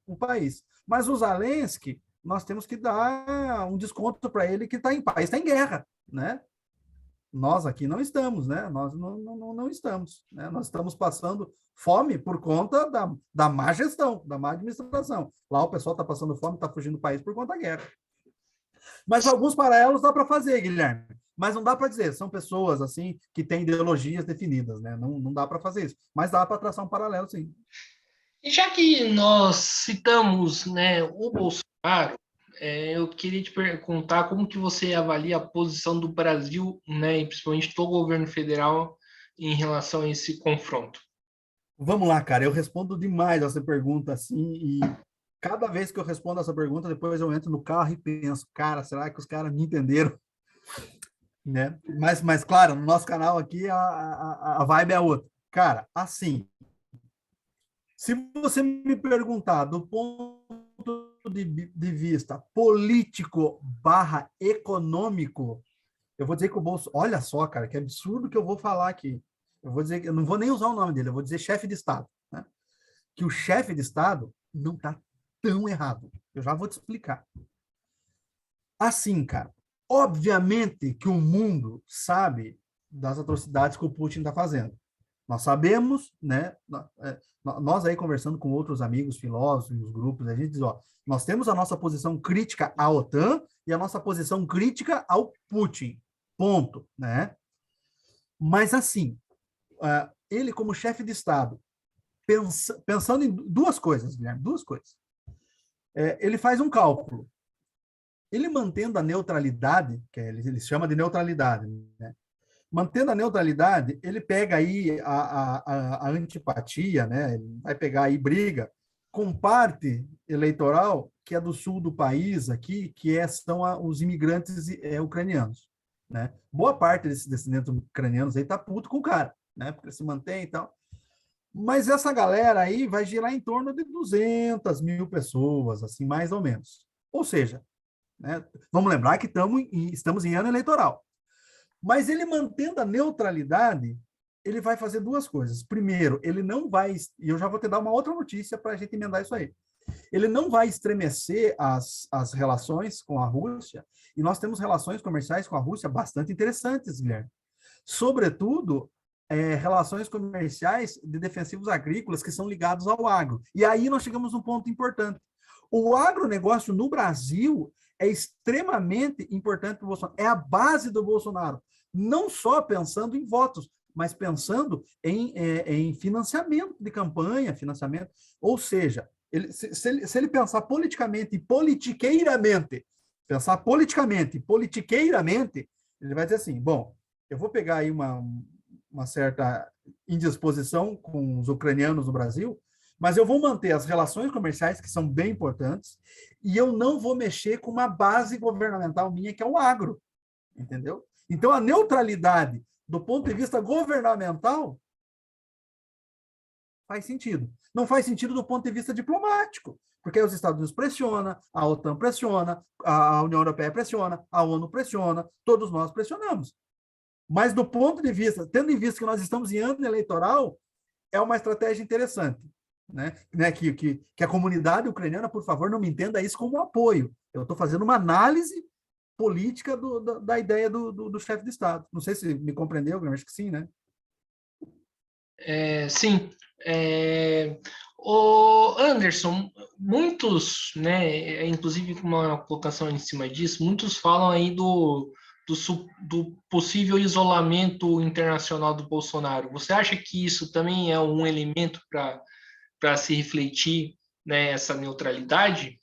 o país. Mas o Zelensky, nós temos que dar um desconto para ele que está em paz, está em guerra, né? Nós aqui não estamos, né? Nós não estamos, né? Nós estamos passando fome por conta da má gestão, da má administração. Lá o pessoal está passando fome, está fugindo do país por conta da guerra. Mas alguns paralelos dá para fazer, Guilherme. Mas não dá para dizer, são pessoas assim que têm ideologias definidas, né? Não dá para fazer isso. Mas dá para traçar um paralelo, sim.
E já que nós citamos, né, o Bolsonaro, eu queria te perguntar como que você avalia a posição do Brasil, né, e principalmente do governo federal, em relação a esse confronto.
Vamos lá, cara. Eu respondo demais essa pergunta assim e cada vez que eu respondo essa pergunta, depois eu entro no carro e penso, cara, será que os caras me entenderam? Né? Mas claro, no nosso canal aqui a vibe é outra. Cara, assim, se você me perguntar do ponto de vista político barra econômico, Eu vou dizer que o Bolsonaro... Olha só, cara, que absurdo que eu vou falar aqui. Eu vou dizer, eu não vou nem usar o nome dele, eu vou dizer chefe de Estado, né? Que o chefe de Estado não está tão errado. Eu já vou te explicar. Assim, cara, obviamente que o mundo sabe das atrocidades que o Putin está fazendo. Nós sabemos, né? Nós aí conversando com outros amigos filósofos, nos grupos, a gente diz, ó, nós temos a nossa posição crítica à OTAN e a nossa posição crítica ao Putin. Ponto, né? Mas assim, ele como chefe de Estado, pensando em duas coisas, Guilherme, duas coisas. Ele faz um cálculo. Ele mantendo a neutralidade, que ele chama de neutralidade, né? Mantendo a neutralidade, ele pega aí a antipatia, né? Ele vai pegar aí briga com parte eleitoral que é do sul do país aqui, são os imigrantes ucranianos, né? Boa parte desses descendentes ucranianos aí tá puto com o cara, né? Porque ele se mantém e tal. Mas essa galera aí vai girar em torno de 200 mil pessoas, assim, mais ou menos. Ou seja, né? Vamos lembrar que estamos em ano eleitoral. Mas ele mantendo a neutralidade, ele vai fazer duas coisas. Primeiro, ele não vai, e eu já vou te dar uma outra notícia para a gente emendar isso aí. Ele não vai estremecer as relações com a Rússia, e nós temos relações comerciais com a Rússia bastante interessantes, Guilherme. Sobretudo, relações comerciais de defensivos agrícolas que são ligados ao agro. E aí nós chegamos a um ponto importante. O agronegócio no Brasil é extremamente importante para o Bolsonaro. É a base do Bolsonaro. Não só pensando em votos, mas pensando em financiamento de campanha, financiamento. Ou seja, se ele pensar politicamente e politiqueiramente, ele vai dizer assim, bom, eu vou pegar aí uma certa indisposição com os ucranianos no Brasil, mas eu vou manter as relações comerciais, que são bem importantes, e eu não vou mexer com uma base governamental minha, que é o agro, entendeu? Então, a neutralidade, do ponto de vista governamental, faz sentido. Não faz sentido do ponto de vista diplomático, porque aí os Estados Unidos pressionam, a OTAN pressiona, a União Europeia pressiona, a ONU pressiona, todos nós pressionamos. Mas do ponto de vista, tendo em vista que nós estamos em ano eleitoral, é uma estratégia interessante. Né, que a comunidade ucraniana, por favor, não me entenda isso como apoio. Eu estou fazendo uma análise política da ideia do chefe de Estado. Não sei se me compreendeu, eu acho que sim, né?
Sim. O Anderson, muitos, né, inclusive com uma colocação em cima disso, muitos falam aí do possível isolamento internacional do Bolsonaro. Você acha que isso também é um elemento para se refletir, né, essa neutralidade?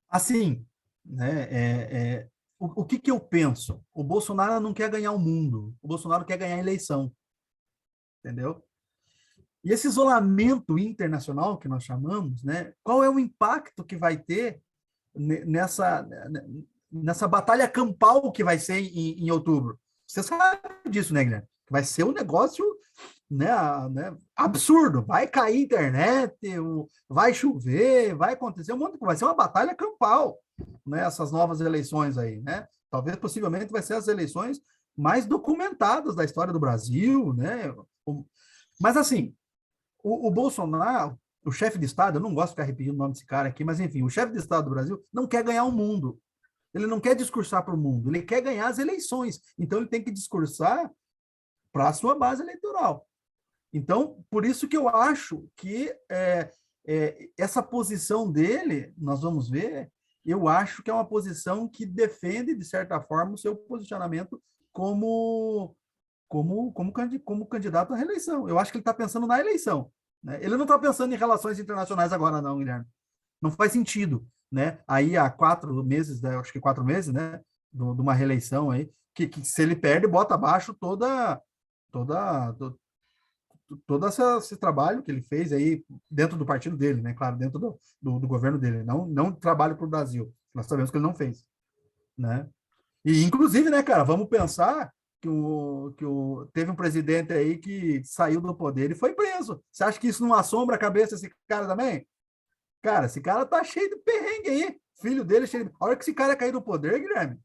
Assim, né, o que eu penso? O Bolsonaro não quer ganhar o mundo, o Bolsonaro quer ganhar a eleição, entendeu? E esse isolamento internacional que nós chamamos, né, qual é o impacto que vai ter nessa batalha campal que vai ser em outubro? Você sabe disso, né, Guilherme? Vai ser um negócio, né, absurdo. Vai cair internet, vai chover, vai acontecer um monte de coisa. Vai ser uma batalha campal, né, essas novas eleições aí, né? Talvez, possivelmente, vai ser as eleições mais documentadas da história do Brasil, né? Mas, assim, o Bolsonaro, o chefe de Estado, eu não gosto de ficar repetindo o nome desse cara aqui, mas, enfim, o chefe de Estado do Brasil não quer ganhar o mundo. Ele não quer discursar para o mundo, ele quer ganhar as eleições. Então, ele tem que discursar para a sua base eleitoral. Então, por isso que eu acho que essa posição dele, nós vamos ver, eu acho que é uma posição que defende, de certa forma, o seu posicionamento como candidato à reeleição. Eu acho que ele está pensando na eleição. Né? Ele não está pensando em relações internacionais agora, não, Guilherme. Não faz sentido. Né? Aí há 4 meses, né? Acho que 4 meses, né? De uma reeleição aí, que se ele perde, bota abaixo todo esse trabalho que ele fez aí dentro do partido dele, né? Claro, dentro do governo dele, não trabalho para o Brasil. Nós sabemos que ele não fez, né? E, inclusive, né, cara, vamos pensar que teve um presidente aí que saiu do poder e foi preso. Você acha que isso não assombra a cabeça desse cara também? Cara, esse cara tá cheio de perrengue aí. Filho dele cheio de... A hora que esse cara cair do poder, Guilherme,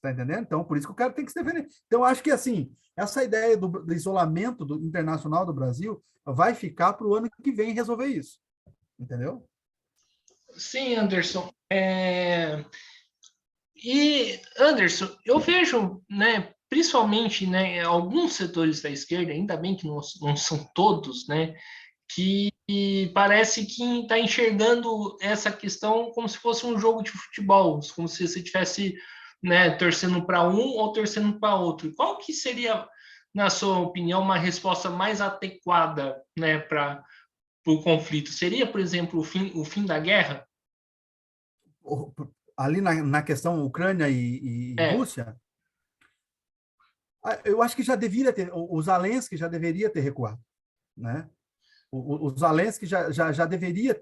tá entendendo? Então, por isso que o cara tem que se defender. Então, eu acho que, assim, essa ideia do isolamento internacional do Brasil vai ficar para o ano que vem resolver isso, entendeu?
Sim, Anderson. E, Anderson, eu vejo, né, principalmente, né, alguns setores da esquerda, ainda bem que não são todos, né, que parece que está enxergando essa questão como se fosse um jogo de futebol, como se você tivesse, né, torcendo para um ou torcendo para outro. Qual que seria, na sua opinião, uma resposta mais adequada, né, para o conflito? Seria, por exemplo, o fim da guerra?
Ali na questão Ucrânia e
É,
Rússia, eu acho que já deveria ter, o Zelensky já deveria ter recuado, né? O Zelensky já deveria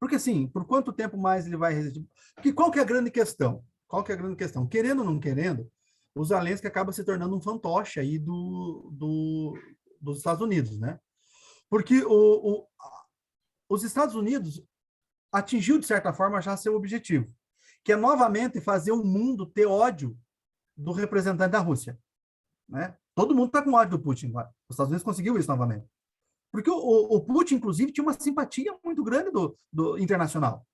porque assim, por quanto tempo mais ele vai resistir? Porque qual que é a grande questão? Qual que é a grande questão? Querendo ou não querendo, o Zelensky acaba se tornando um fantoche aí dos Estados Unidos, né? Porque os Estados Unidos atingiu, de certa forma, já seu objetivo, que é novamente fazer o mundo ter ódio do representante da Rússia, né? Todo mundo está com ódio do Putin. Os Estados Unidos conseguiu isso novamente. Porque o Putin, inclusive, tinha uma simpatia muito grande do internacional,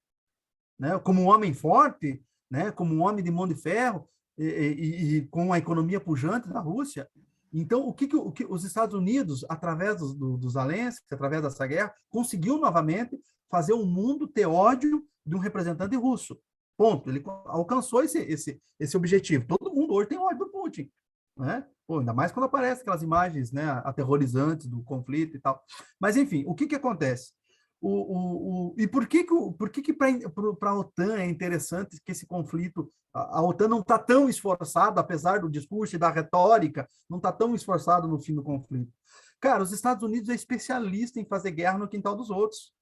né? Como um homem forte, né? Como um homem de mão de ferro e com a economia pujante da Rússia. Então, o que os Estados Unidos, através dos Zelensky, através dessa guerra, conseguiu novamente fazer o mundo ter ódio de um representante russo. Ponto. Ele alcançou esse objetivo. Todo mundo hoje tem ódio do Putin, né? Pô, ainda mais quando aparecem aquelas imagens, né, aterrorizantes do conflito e tal. Mas, enfim, o que acontece? E por que para a OTAN é interessante que esse conflito, a OTAN não está tão esforçada, apesar do discurso e da retórica, não está tão esforçado no fim do conflito? Cara, os Estados Unidos é especialista em fazer guerra no quintal dos outros,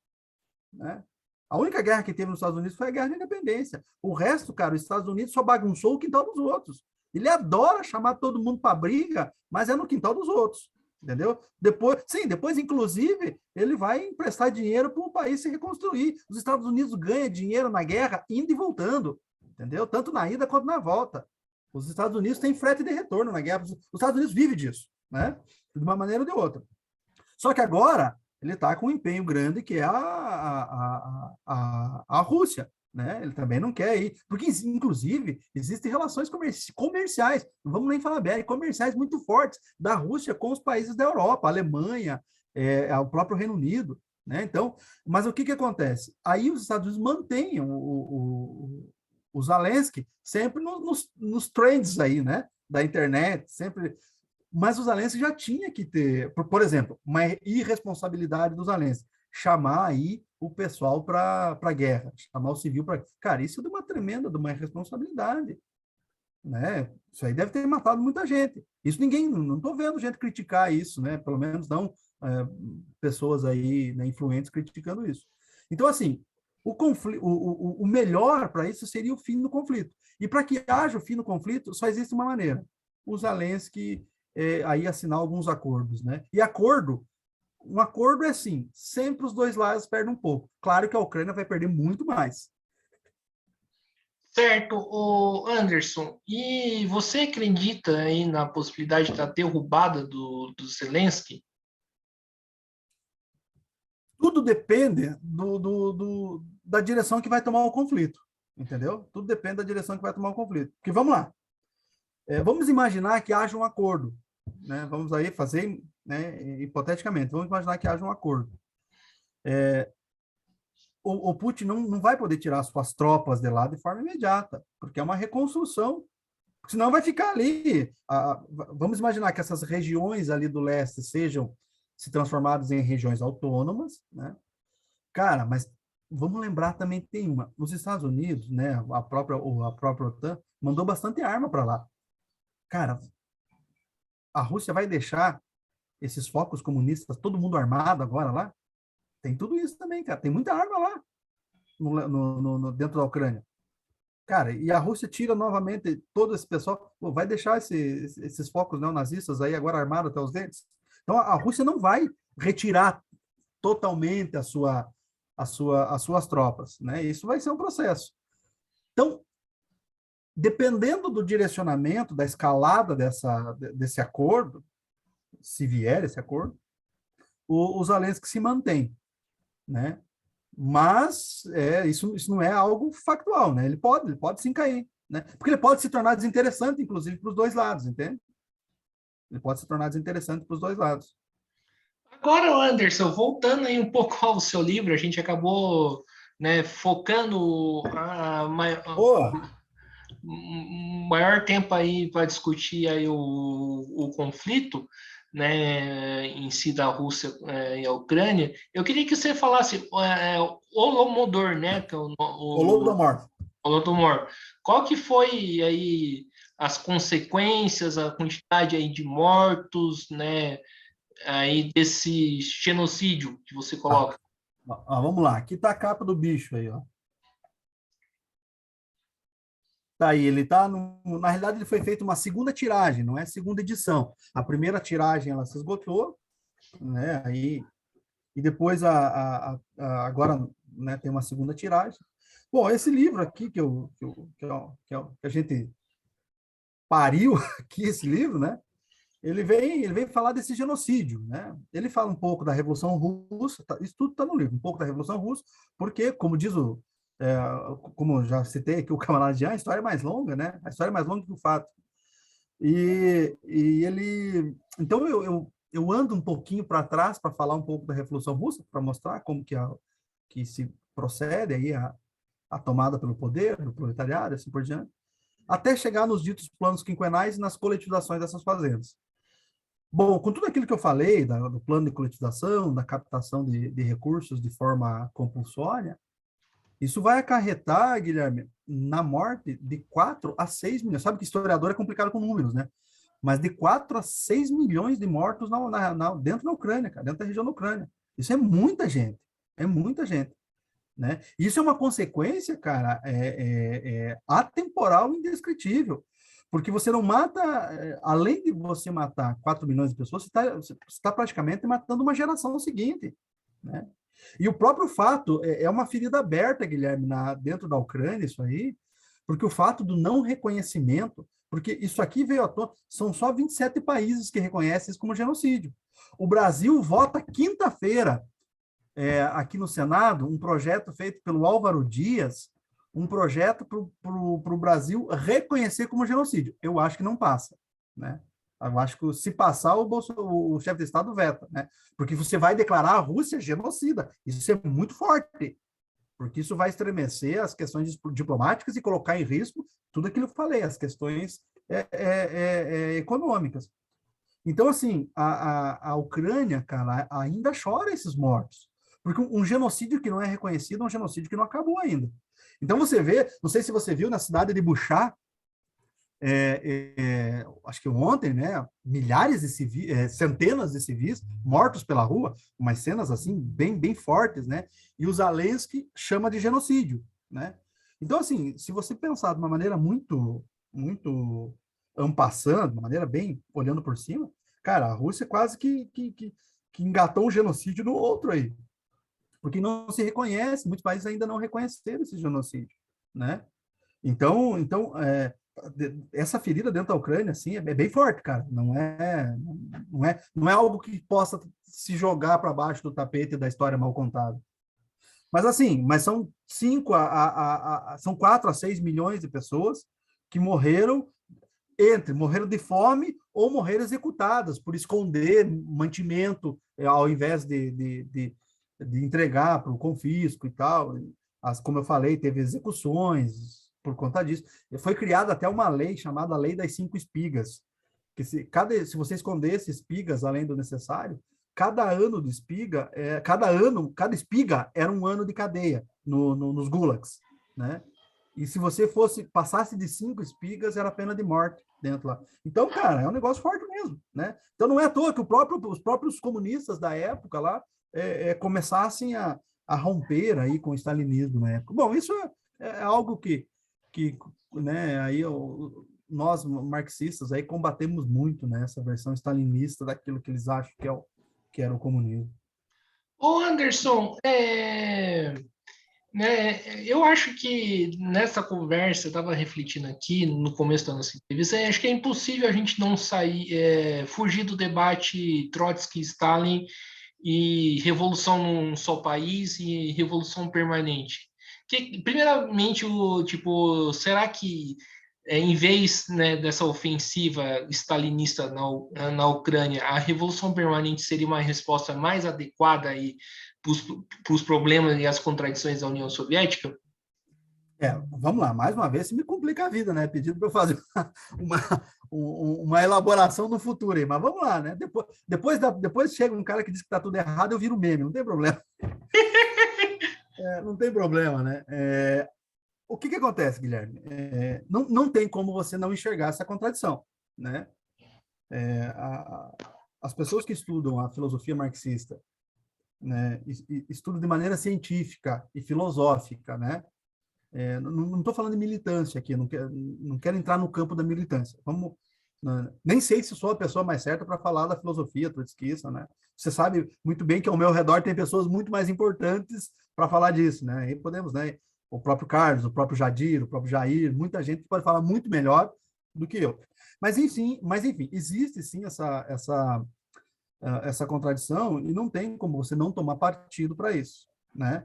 né? A única guerra que teve nos Estados Unidos foi a guerra de independência. O resto, cara, os Estados Unidos só bagunçou o quintal dos outros. Ele adora chamar todo mundo para briga, mas é no quintal dos outros, entendeu? Depois, sim, depois, inclusive, ele vai emprestar dinheiro para o país se reconstruir. Os Estados Unidos ganham dinheiro na guerra indo e voltando, entendeu? Tanto na ida quanto na volta. Os Estados Unidos têm frete de retorno na guerra. Os Estados Unidos vivem disso, né? De uma maneira ou de outra. Só que agora ele está com um empenho grande que é a Rússia, né? Ele também não quer ir, porque inclusive existem relações comerciais, não vamos nem falar bem, comerciais muito fortes da Rússia com os países da Europa, a Alemanha, o próprio Reino Unido, né? Então, mas o que acontece? Aí os Estados Unidos mantêm o Zelensky sempre nos trends aí, né? Da internet, sempre. Mas o Zelensky já tinha que ter, por exemplo, uma irresponsabilidade do Zelensky, chamar aí o pessoal para a guerra, chamar o civil para. Cara, isso é de uma tremenda, de uma irresponsabilidade, né? Isso aí deve ter matado muita gente. Isso ninguém, não estou vendo gente criticar isso, né? Pelo menos não pessoas aí, né, influentes criticando isso. Então, assim, o melhor para isso seria o fim do conflito. E para que haja o fim do conflito, só existe uma maneira: o Zelensky aí assinar alguns acordos, né? E um acordo é assim, sempre os dois lados perdem um pouco. Claro que a Ucrânia vai perder muito mais.
certo, o Anderson. E você acredita aí na possibilidade da derrubada do Zelensky?
Tudo depende da direção que vai tomar o conflito, entendeu? Tudo depende da direção que vai tomar o conflito. Porque vamos lá, vamos imaginar que haja um acordo, né? Vamos aí fazer, né, hipoteticamente, vamos imaginar que haja um acordo. O Putin não vai poder tirar suas tropas de lá de forma imediata, porque é uma reconstrução, senão vai ficar ali. Vamos imaginar que essas regiões ali do leste sejam se transformadas em regiões autônomas, né? Cara, mas vamos lembrar também que tem uma. Os Estados Unidos, né, a própria OTAN, mandou bastante arma para lá. Cara, a Rússia vai deixar esses focos comunistas, todo mundo armado agora lá? Tem tudo isso também, cara. Tem muita arma lá dentro da Ucrânia. Cara, e a Rússia tira novamente todo esse pessoal, pô, vai deixar esses focos neonazistas aí agora armados até os dentes? Então, a Rússia não vai retirar totalmente as suas tropas, né? Isso vai ser um processo. Então, dependendo do direcionamento, da escalada desse acordo, se vier esse acordo, o Zelensky se mantém, né? Mas isso não é algo factual, né? Ele pode sim cair, né? Porque ele pode se tornar desinteressante, inclusive, para os dois lados, entende? Ele pode se tornar desinteressante para os dois lados.
Agora, Anderson, voltando aí um pouco ao seu livro, a gente acabou, né, focando
Boa!
maior tempo aí para discutir aí o conflito, né, em si da Rússia e a Ucrânia. Eu queria que você falasse Holodomor, né, que é
Holodomor.
Holodomor. Qual que foi aí as consequências, a quantidade aí de mortos, né, aí desse genocídio que você
Ah,
coloca?
vamos lá. Aqui está a capa do bicho aí, ó. Tá aí, ele tá na realidade ele foi feito uma segunda tiragem, não é segunda edição. A primeira tiragem ela se esgotou, né? Aí e depois agora, né, tem uma segunda tiragem. Bom, esse livro aqui que a gente pariu aqui esse livro, né? Ele vem falar desse genocídio, né? Ele fala um pouco da Revolução Russa, isso tudo está no livro, um pouco da Revolução Russa, porque, como diz é, como já citei aqui o camarada Jean, a história é mais longa, né? A história é mais longa que o fato. E ele, então eu ando um pouquinho para trás para falar um pouco da Revolução Russa, para mostrar como que se procede aí a tomada pelo poder, do proletariado, assim por diante, até chegar nos ditos planos quinquenais e nas coletivizações dessas fazendas. Bom, com tudo aquilo que eu falei, do plano de coletivização, da captação de recursos de forma compulsória, isso vai acarretar, Guilherme, na morte de 4 a 6 milhões. Sabe que historiador é complicado com números, né? Mas de 4 a 6 milhões de mortos dentro da Ucrânia, cara, dentro da região da Ucrânia. Isso é muita gente, né? Isso é uma consequência, cara, atemporal e indescritível. Porque você não mata, além de você matar 4 milhões de pessoas, você tá praticamente matando uma geração seguinte, né? E o próprio fato é uma ferida aberta, Guilherme, dentro da Ucrânia, isso aí, porque o fato do não reconhecimento, porque isso aqui veio à tona, são só 27 países que reconhecem isso como genocídio. O Brasil vota quinta-feira, aqui no Senado, um projeto feito pelo Álvaro Dias, um projeto para o Brasil reconhecer como genocídio. Eu acho que não passa, né? Eu acho que se passar, o chefe de Estado veta, né? Porque você vai declarar a Rússia genocida. Isso é muito forte, porque isso vai estremecer as questões diplomáticas e colocar em risco tudo aquilo que eu falei, as questões econômicas. Então, assim, a Ucrânia, cara, ainda chora esses mortos. Porque um genocídio que não é reconhecido é um genocídio que não acabou ainda. Então, você vê, não sei se você viu, na cidade de Buchá, acho que ontem, né, milhares de civis, centenas de civis mortos pela rua, umas cenas assim bem bem fortes, né? E o Zelensky chama de genocídio, né? Então assim, se você pensar de uma maneira muito ampassando, de uma maneira bem olhando por cima, cara, a Rússia quase que engatou um genocídio no outro aí, porque não se reconhece, muitos países ainda não reconheceram esse genocídio, né? Então, essa ferida dentro da Ucrânia, assim, é bem forte, cara. Não é algo que possa se jogar para baixo do tapete da história mal contada. Mas assim, são 4 a 6 milhões de pessoas que morreram morreram de fome ou morreram executadas por esconder mantimento, ao invés de entregar para o confisco e tal. Como eu falei, teve execuções por conta disso. Foi criada até uma lei chamada Lei das Cinco Espigas, que se você escondesse espigas além do necessário, cada ano de espiga, cada espiga era um ano de cadeia nos gulags, né? E se você passasse de 5 espigas, era pena de morte dentro lá. Então, cara, é um negócio forte mesmo, né? Então não é à toa que os próprios comunistas da época lá começassem a romper aí com o stalinismo na época. Bom, isso é algo que né, aí nós marxistas aí combatemos muito, né, essa versão stalinista daquilo que eles acham que era o comunismo.
Ô Anderson, Eu acho que nessa conversa, eu estava refletindo aqui no começo da nossa entrevista, acho que é impossível a gente não sair, fugir do debate Trotsky-Stalin e revolução num só país e revolução permanente. Primeiramente, tipo, será que em vez, né, dessa ofensiva stalinista na Ucrânia, a revolução permanente seria uma resposta mais adequada aí para os problemas e as contradições da União Soviética?
Vamos lá, mais uma vez, você me complica a vida, né? Pedindo para eu fazer uma, uma elaboração no futuro aí, mas vamos lá, né? Depois chega um cara que diz que está tudo errado, eu viro meme, não tem problema. Não tem problema, né? O que acontece, Guilherme? Não tem como você não enxergar essa contradição, né? As pessoas que estudam a filosofia marxista, né, estudam de maneira científica e filosófica, né? Não estou falando de militância aqui, não quero entrar no campo da militância. Nem sei se sou a pessoa mais certa para falar da filosofia trotskista, né? Você sabe muito bem que ao meu redor tem pessoas muito mais importantes para falar disso, né? E podemos, né? O próprio Carlos, o próprio Jadir, o próprio Jair, muita gente pode falar muito melhor do que eu. Mas enfim, existe sim essa contradição e não tem como você não tomar partido para isso, né?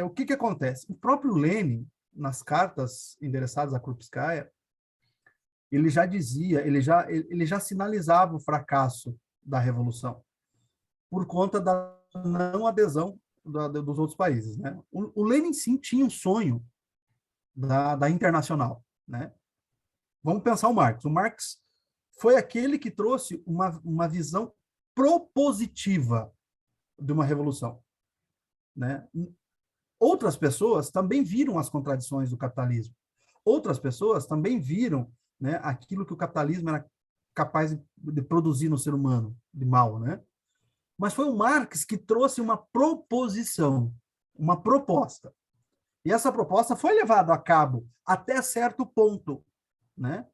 O que acontece? O próprio Lenin, nas cartas endereçadas a Krupskaya, ele já dizia, ele já sinalizava o fracasso da revolução por conta da não adesão dos outros países, né? O Lenin sim tinha um sonho da internacional, né? Vamos pensar o Marx. O Marx foi aquele que trouxe uma visão propositiva de uma revolução, né? Outras pessoas também viram as contradições do capitalismo. Outras pessoas também viram, né, aquilo que o capitalismo era capaz de produzir no ser humano, de mal, né? Mas foi o Marx que trouxe uma proposição, uma proposta. E essa proposta foi levada a cabo até certo ponto, né?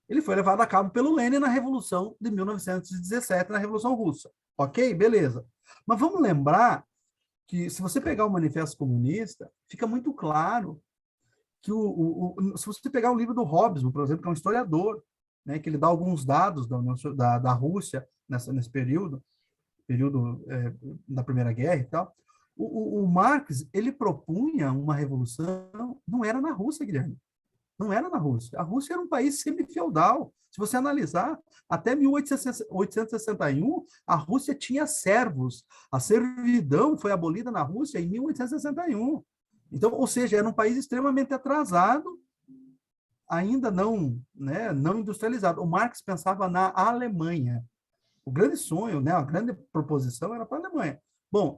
Ele foi levado a cabo pelo Lenin na Revolução de 1917, na Revolução Russa. Ok? Beleza. Mas vamos lembrar que, se você pegar o Manifesto Comunista, fica muito claro que, se você pegar o livro do Hobsbawm, por exemplo, que é um historiador, né, que ele dá alguns dados da Rússia nesse período da Primeira Guerra e tal, o Marx, ele propunha uma revolução, não era na Rússia, Guilherme, não era na Rússia. A Rússia era um país semi-feudal. Se você analisar, até 1861, a Rússia tinha servos. A servidão foi abolida na Rússia em 1861. Então, ou seja, era um país extremamente atrasado, ainda não, né, não industrializado. O Marx pensava na Alemanha. O grande sonho, né, a grande proposição era para a Alemanha. Bom,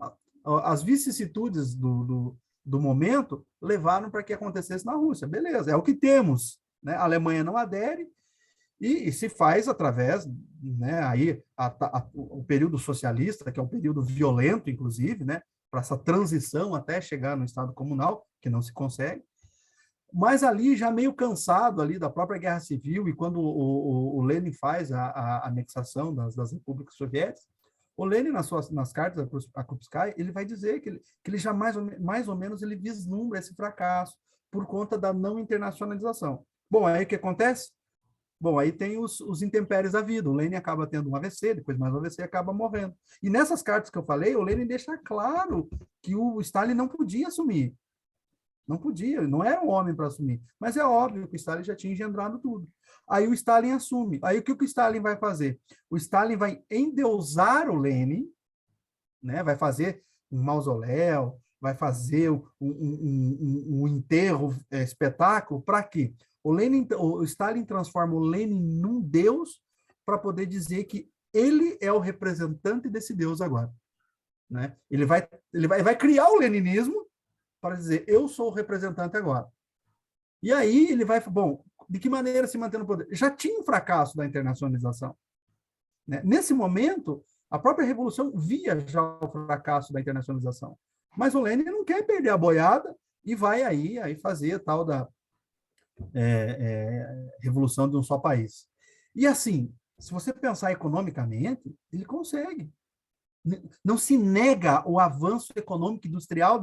as vicissitudes do momento levaram para que acontecesse na Rússia. Beleza, é o que temos, né? A Alemanha não adere e se faz através, né, aí o período socialista, que é um período violento, inclusive, né, para essa transição até chegar no Estado comunal, que não se consegue. Mas ali, já meio cansado ali da própria Guerra Civil, e quando o Lenin faz a anexação das repúblicas soviéticas, o Lenin, nas cartas a Krupskaya, ele vai dizer que ele já mais ou menos ele vislumbra esse fracasso por conta da não internacionalização. Bom, aí o que acontece? Bom, aí tem os intempéries da vida. O Lenin acaba tendo um AVC, depois mais um AVC e acaba morrendo. E nessas cartas que eu falei, o Lenin deixa claro que o Stalin não podia assumir. Não podia, não era um homem para assumir. Mas é óbvio que o Stalin já tinha engendrado tudo. Aí o Stalin assume. Aí o que o Stalin vai fazer? O Stalin vai endeusar o Lenin, né? Vai fazer um mausoléu, vai fazer um enterro, espetáculo. Para quê? O Stalin transforma o Lenin num deus para poder dizer que ele é o representante desse deus agora. Né? Ele vai criar o leninismo para dizer, eu sou o representante agora. E aí ele vai, bom, de que maneira se manter no poder? Já tinha um fracasso da internacionalização. Né? Nesse momento, a própria Revolução via já o fracasso da internacionalização. Mas o Lenin não quer perder a boiada e vai aí fazer a tal da Revolução de um só país. E assim, se você pensar economicamente, ele consegue. Não se nega o avanço econômico e industrial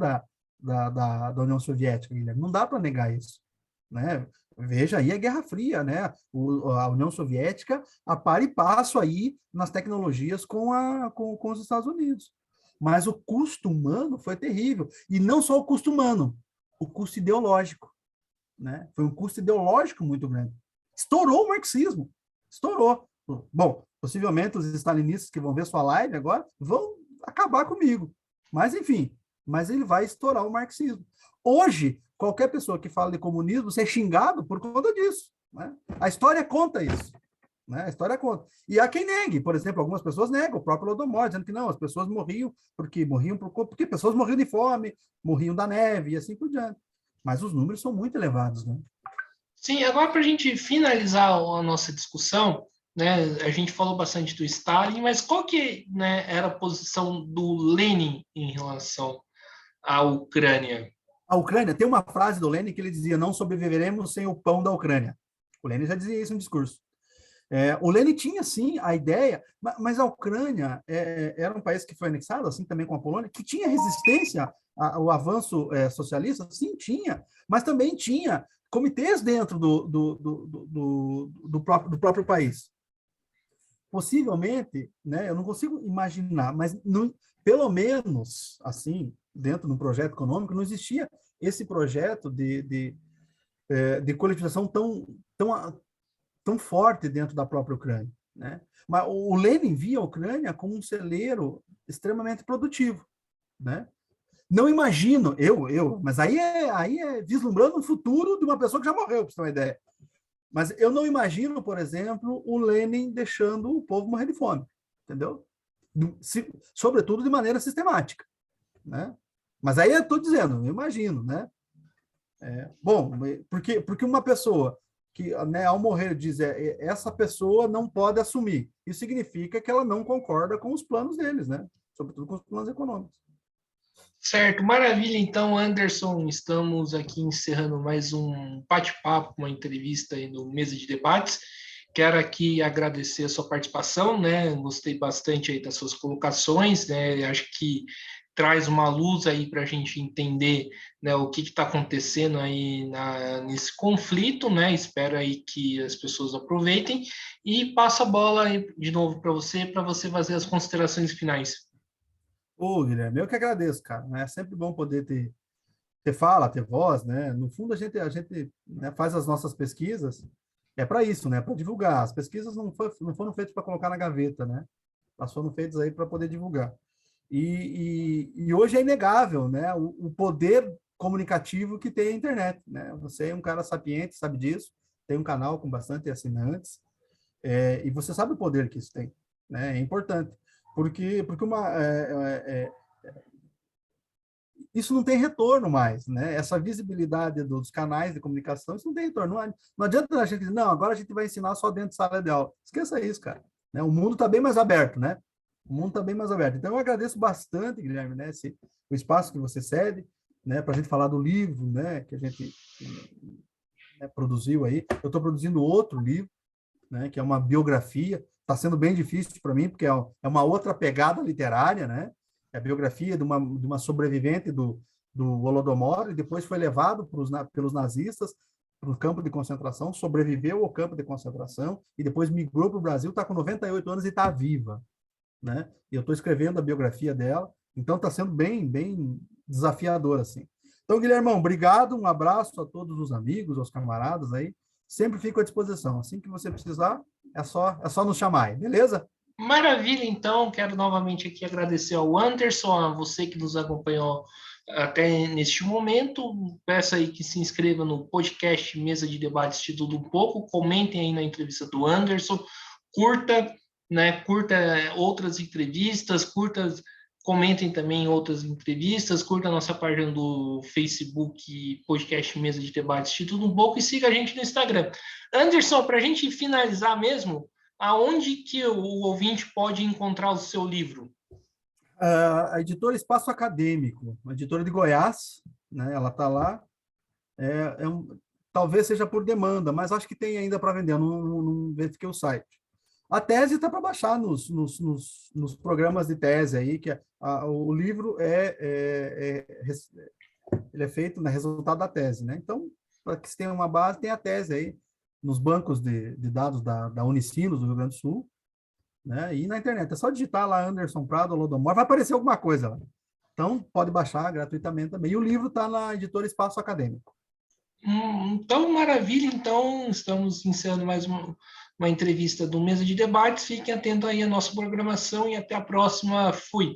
da União Soviética, Guilherme. Não dá para negar isso, né? Veja aí a Guerra Fria, né? A União Soviética a par e passo aí nas tecnologias com os Estados Unidos. Mas o custo humano foi terrível. E não só o custo humano, o custo ideológico, né? Foi um custo ideológico muito grande. Estourou o marxismo. Estourou. Bom, possivelmente os stalinistas que vão ver sua live agora vão acabar comigo. Mas, enfim, mas ele vai estourar o marxismo. Hoje, qualquer pessoa que fala de comunismo, você é xingado por conta disso, né? A história conta isso, né? A história conta. E há quem negue, por exemplo, algumas pessoas negam, o próprio Holodomor, dizendo que não, as pessoas morriam porque pessoas morriam de fome, morriam da neve e assim por diante. Mas os números são muito elevados, né?
Sim, agora para a gente finalizar a nossa discussão, né, a gente falou bastante do Stalin, mas qual que, né, era a posição do Lenin em relação à Ucrânia?
A Ucrânia, tem uma frase do Lenin que ele dizia: não sobreviveremos sem o pão da Ucrânia. O Lenin já dizia isso no discurso. O Lenin tinha, sim, a ideia, mas a Ucrânia era um país que foi anexado, assim também com a Polônia, que tinha resistência ao avanço socialista, sim, tinha, mas também tinha comitês dentro do próprio país. Possivelmente, né, eu não consigo imaginar, mas não, pelo menos, assim, dentro de um projeto econômico, não existia esse projeto de coletivização tão forte dentro da própria Ucrânia, né? Mas o Lenin via a Ucrânia como um celeiro extremamente produtivo, né? Não imagino, mas aí é vislumbrando o futuro de uma pessoa que já morreu, para você ter uma ideia. Mas eu não imagino, por exemplo, o Lenin deixando o povo morrer de fome, entendeu? Sobretudo de maneira sistemática, né? Mas aí eu estou dizendo, eu imagino, né? Bom, porque uma pessoa que, né, ao morrer, diz essa pessoa não pode assumir. Isso significa que ela não concorda com os planos deles, né? Sobretudo com os planos econômicos.
Certo, maravilha. Então, Anderson, estamos aqui encerrando mais um bate-papo, uma entrevista aí no Mesa de Debates. Quero aqui agradecer a sua participação, né? Gostei bastante aí das suas colocações, né? Acho que traz uma luz aí para a gente entender, né, o que está acontecendo aí nesse conflito, né? Espero aí que as pessoas aproveitem e passo a bola aí de novo para você fazer as considerações finais.
Ô, Guilherme, eu que agradeço, cara, né? É sempre bom poder ter fala, ter voz, né? No fundo, a gente né, faz as nossas pesquisas, é para isso, né? Para divulgar. As pesquisas não foram feitas para colocar na gaveta, né? Elas foram feitas aí para poder divulgar. E hoje é inegável, né? O poder comunicativo que tem a internet, né? Você é um cara sapiente, sabe disso, tem um canal com bastante assinantes, e você sabe o poder que isso tem, né? É importante, porque isso não tem retorno mais, né? Essa visibilidade dos canais de comunicação, isso não tem retorno. Não adianta a gente dizer, não, agora a gente vai ensinar só dentro de sala de aula. Esqueça isso, cara. Né? O mundo está bem mais aberto, né? O mundo está bem mais aberto. Então, eu agradeço bastante, Guilherme, né? O espaço que você cede, né? Para a gente falar do livro, né? Que a gente né, produziu aí. Eu estou produzindo outro livro, né? Que é uma biografia. Está sendo bem difícil para mim, porque é uma outra pegada literária, né? É a biografia de uma sobrevivente do Holodomor, e depois foi levado pelos nazistas para o campo de concentração, sobreviveu ao campo de concentração, e depois migrou para o Brasil, está com 98 anos e está viva, né? E eu estou escrevendo a biografia dela, então está sendo bem, bem desafiador, assim. Então, Guilhermão, obrigado, um abraço a todos os amigos, aos camaradas aí, sempre fico à disposição, assim que você precisar, é só nos chamar aí, beleza?
Maravilha, então, quero novamente aqui agradecer ao Anderson, a você que nos acompanhou até neste momento. Peço aí que se inscreva no podcast Mesa de Debates de Tudo Um Pouco, comentem aí na entrevista do Anderson, curta, né, curta outras entrevistas, comentem também outras entrevistas, curta a nossa página do Facebook, podcast Mesa de Debates de Tudo Um Pouco, e siga a gente no Instagram. Anderson, para a gente finalizar mesmo, aonde que o ouvinte pode encontrar o seu livro?
A editora Espaço Acadêmico, uma editora de Goiás, né? Ela está lá. Talvez seja por demanda, mas acho que tem ainda para vender. Eu não verifiquei o site. A tese está para baixar nos programas de tese aí, que o livro ele é feito, né, resultado da tese, né? Então, para que se tenha uma base, tem a tese aí nos bancos de dados da Unicinos, do Rio Grande do Sul, né? E na internet. É só digitar lá Anderson Prado Holodomor, vai aparecer alguma coisa lá. Então, pode baixar gratuitamente também. E o livro está na editora Espaço Acadêmico.
Então, maravilha. Então, estamos encerrando mais uma entrevista do Mesa de Debates. Fiquem atentos aí à nossa programação e até a próxima. Fui.